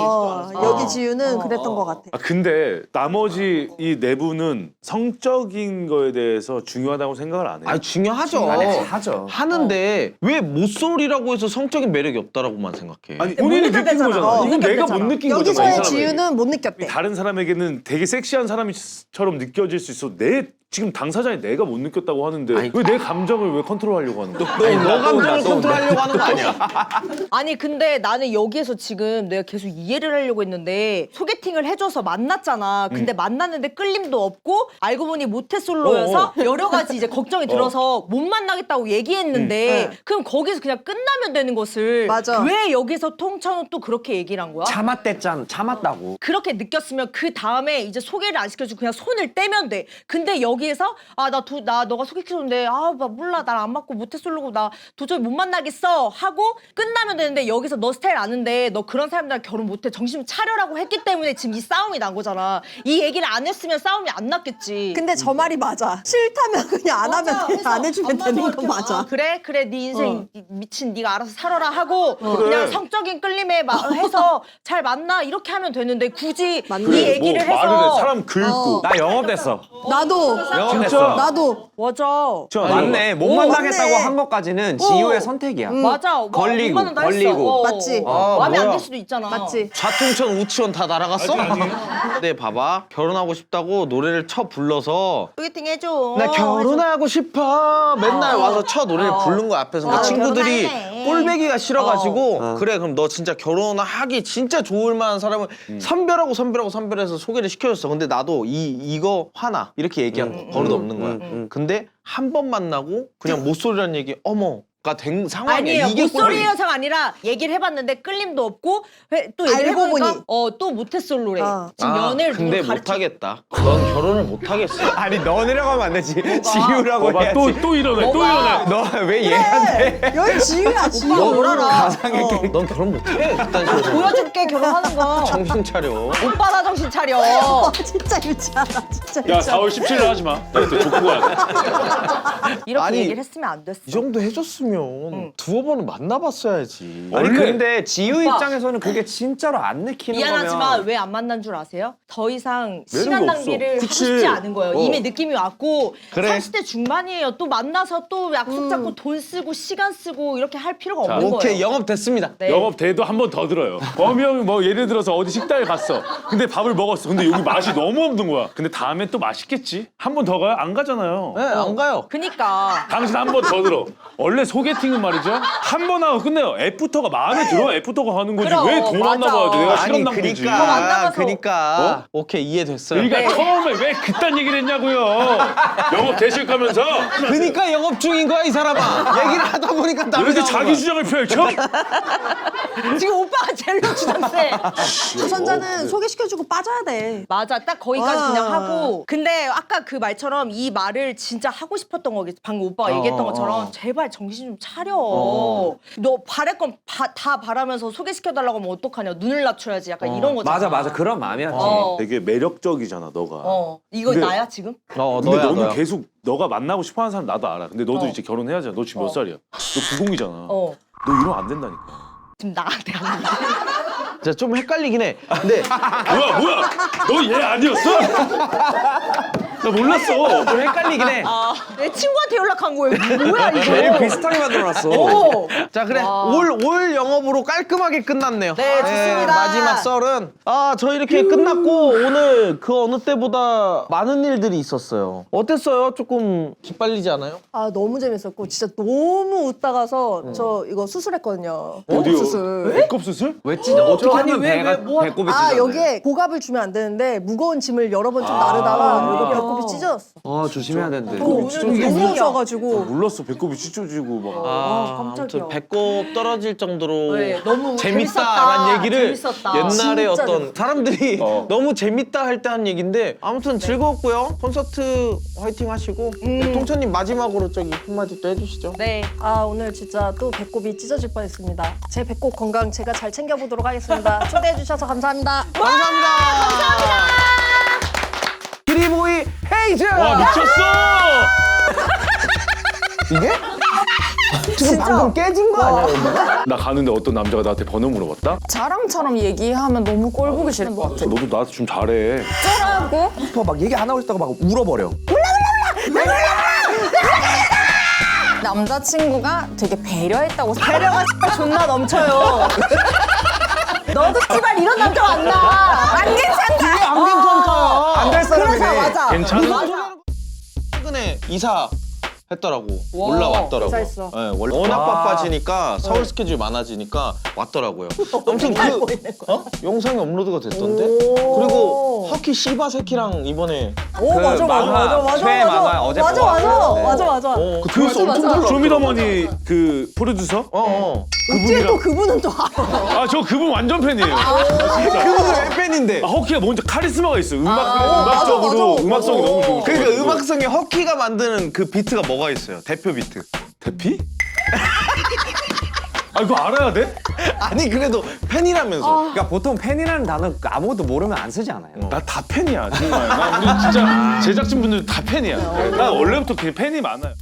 여기 지유는 그랬던 것 같아. 아 근데 나머지 이 내부는 성적인 거에 대해서 중요하다고 생각을 안 해. 아니 중요하죠. 하죠. 하는데 왜 모쏠이라고 해서 성적인 매력이 없다라고만 생각해? 아니 못 본인이 느낀 느꼈대잖아. 거잖아. 이건 내가 못 느꼈대잖아. 느낀 거잖아. 이 여기서의 사람에게. 지유는 못 느꼈대. 다른 사람에게는 되게 섹시한 사람처럼 느껴질 수 있어. 내 지금 당사자인 내가 못 느꼈다고 하는데 아니, 왜 내 감정을 왜 컨트롤하려고 하는 거야? 너 감정을 컨트롤하려고 하는 거 아니야? 아니 근데 나는 여기에서 지금 내가 계속 이해를 하려고 했는데 소개팅을 해줘서 만났잖아. 근데 만났는데 끌림도 없고 알고 보니 모태솔로여서 여러 가지 이제 걱정이 들어서 못 만나겠다고 얘기했는데 그럼 거기서 그냥 끝나면 되는 것을 맞아. 왜 여기서 통창은 또 그렇게 얘기를 한 거야? 참았다고. 그렇게 느꼈으면 그 다음에 이제 소개를 안 시켜주고 그냥 손을 떼면 돼. 근데 여기에서 나 너가 소개시켜줬는데 나 몰라 날 안 맞고 모태솔로고 나 도저히 못 만나겠어 하고 끝나면 되는데 여기서 너 스타일 아는데 너 그런 사람들이랑 결혼 못해 정신 차려라고 했기 때문에 지금 이 싸움이 난 거잖아. 이 얘기를 안 했으면 싸움이 안 났겠지. 근데 저 말이 맞아. 싫다면 그냥 안 하면 돼. 안 해주면 되는 거 맞아. 그래 네 인생 미친 네가 알아서 살아라 하고 그냥 성적인 끌림에 해서 잘 만나 이렇게 하면 되는데 굳이 맞네. 이 얘기를 뭐 말을 해. 해서 사람 긁고. 나 영업됐어. 나도. 영업됐어. 나도. 맞아. 맞네. 못 오, 만나겠다고 맞네. 한 것까지는 지유의 선택이야. 맞아. 걸리고, 뭐, 얼마나 다 했어. 걸리고. 맞지? 마음에 안 뭐야. 들 수도 있잖아. 맞지? 좌통천 우치원 다 날아갔어? 근데 봐봐 결혼하고 싶다고 노래를 쳐 불러서 소개팅 해줘. 나 결혼하고 싶어 맨날 와서 쳐 노래를 부른 거야 앞에서 그 친구들이 결혼할래. 꼴배기가 싫어가지고 그래 그럼 너 진짜 결혼하기 진짜 좋을 만한 사람을 선별해서 소개를 시켜줬어. 근데 나도 이거 화나 이렇게 얘기한 버릇 없는 거야. 근데 한 번 만나고 그냥 모쏠이라는 얘기 어머가 된 상황이야. 아니에요. 이게 모쏠이어서가 아니라 얘기를 해봤는데 끌림도 없고 또 얘기를 알고 해보니까 보니. 또 모태솔로래. 어. 지금 연애를 근데 누굴 가르치 못하겠다. 넌 결혼을 못하겠어. 아니 너네라고 하면 안 되지. 지유라고 봐봐 해야지. 또 일어나 또 일어나. 너 왜 얘한테? 여기 지유야, 지유. 뭘 알아. 넌 결혼 못해. 그딴 식으로. 보여줄게 결혼하는 거. 정신 차려. 오빠 나 정신 차려. 진짜 유치하다. 진짜 야 유치하다. 4월 17일 하지 마. 나 그때 족구 가야 돼. 이렇게 아니, 얘기를 했으면 안 됐어. 이 정도 해줬으면 두어 번은 만나봤어야지. 아니 원래- 근데 지유 오빠. 입장에서는 그게 진짜로 안 느끼는 미안하지만 거면 왜 안 만난 줄 아세요? 더 이상 매력이 시간 없어. 낭비를 하고 그치. 싶지 않은 거예요. 이미 느낌이 왔고 그래. 30대 중반이에요. 또 만나서 또 약속 잡고 돈 쓰고 시간 쓰고 이렇게 할 필요가 없는 거예요. 오케이 영업 됐습니다. 네. 영업 대도 한 번 더 들어요. 범이 형이 뭐 예를 들어서 어디 식당에 갔어. 근데 밥을 먹었어. 근데 여기 맛이 너무 없는 거야. 근데 다음엔 또 맛있겠지. 한 번 더 가요? 안 가잖아요. 네, 안 가요. 그니까 당신 한 번 더 들어. 원래 소개팅은 말이죠. 한 번 하고 끝내요. 애프터가 마음에 들어. 애프터가 하는 거지. 그럼, 왜 돈 맞아. 만나봐야 돼? 내가 시간 아니 낭비지. 그러니까 오케이 이해됐어요. 그러니까 처음에 왜 그딴 얘기를 했냐고요. 영업 대실 가면서. 그러니까 영업 중인 거야 이 사람아. 얘기를 하다 보니까 왜 남이 이렇게 나오는 자기 거야. 주장을 펼쳐? 지금 오빠가 제일 주장세. 주선자는 소개시켜주고 빠져야 돼. 맞아, 딱 거기까지 아. 그냥 하고. 근데 아까 그 말처럼 이 말을 진짜 하고 싶었던 거겠지. 방금 오빠가 얘기했던 것처럼 제발 정신 좀 차려. 너 바랄 건 다 바라면서 소개시켜달라고 하면 어떡하냐. 눈을 낮춰야지. 약간 이런 거잖아. 맞아 그런 마음이었지. 되게 매력적이잖아, 너가. 이거 근데- 나야 지금? 근데 너야 너는 너야. 계속 너가 만나고 싶어하는 사람 나도 알아. 근데 너도 이제 결혼해야잖아. 너 지금 몇 살이야? 너 90이잖아. 어. 너 이러면 안 된다니까. 지금 나한테 하는 진짜 좀 헷갈리긴 해. 근데 뭐야? 너 얘 아니었어? 나 몰랐어. 좀 헷갈리긴 해. 내 친구한테 연락한 거예요. 뭐야 이거? 제일 비슷하게 만들어놨어. 오. 자 그래 와. 올 영업으로 깔끔하게 끝났네요. 네, 좋습니다. 마지막 썰은 저 이렇게 끝났고 오늘 그 어느 때보다 많은 일들이 있었어요. 어땠어요? 조금 기빨리지 않아요? 아 너무 재밌었고 진짜 너무 웃다가서 저 이거 수술했거든요. 어디요? 수술. 배꼽 수술? 왜 찢어? 어떻게 아니, 하면 왜, 배가 뭐- 배꼽이 아 찢어져? 여기에 고갑을 주면 안 되는데 무거운 짐을 여러 번 좀 나르다가 이거 배꼽이 찢어졌어. 아 조심해야 되는데. 오늘 너무 웃어가지고. 몰랐어. 배꼽이 찢어지고 막. 깜짝이야. 아무튼 배꼽 떨어질 정도로 네, 너무 재밌다라는 얘기를 재밌었다. 옛날에 진짜 어떤 사람들이 어. 너무 재밌다 할 때 한 얘기인데 아무튼 즐거웠고요. 콘서트 화이팅 하시고 통천님 마지막으로 저기 한마디 또 해주시죠. 네. 아 오늘 진짜 또 배꼽이 찢어질 뻔했습니다. 제 배꼽 건강 제가 잘 챙겨보도록 하겠습니다. 초대해 주셔서 감사합니다. 감사합니다. 기리보이 헤이! 데이트! 와 미쳤어. 이게? 지금 방금 깨진 거 아니야? 나 가는데 어떤 남자가 나한테 번호 물어봤다? 자랑처럼 얘기하면 너무 꼴 보기 싫을 것 같아. 너도 나한테 좀 잘해. 쩌라고? 막 얘기 안 하고 있다가 막 울어버려. 남자친구가 되게 배려했다고 배려가 존나 넘쳐요. 너도 씨발 이런 남자 만나. 안 괜찮다. 안 괜찮다. 안 될 사람이네. 그래서 맞아. 괜찮아? 최근에 이사 했더라고. 올라왔더라고. 이사했어. 네, 워낙 바빠지니까 서울 스케줄이 많아지니까 왔더라고요. 아무튼 영상이 업로드가 됐던데. 그리고 허키 씨바 새끼랑 이번에 오 맞아 맞아 최애 만화 어제 맞아 보고 맞아 왔어요. 맞아 맞아. 그 조회수 엄청 잘 나왔더라고. 조미더머니 그 프로듀서? 어째 또 그분은 또 알아. 아 저 그분 완전 팬이에요. 그분은 왜 팬인데? 아, 허키가 먼저 카리스마가 있어. 음악적으로 맞아. 음악성이 너무 좋고. 그러니까 음악성에 허키가 만드는 그 비트가 뭐가 있어요? 대표 비트. 대피? 아 이거 알아야 돼? 아니 그래도 팬이라면서. 그러니까 보통 팬이라는 단어 아무것도 모르면 안 쓰지 않아요. 나 다 팬이야 정말. 나 우리 진짜 제작진분들 다 팬이야. 나 원래부터 팬이 많아요.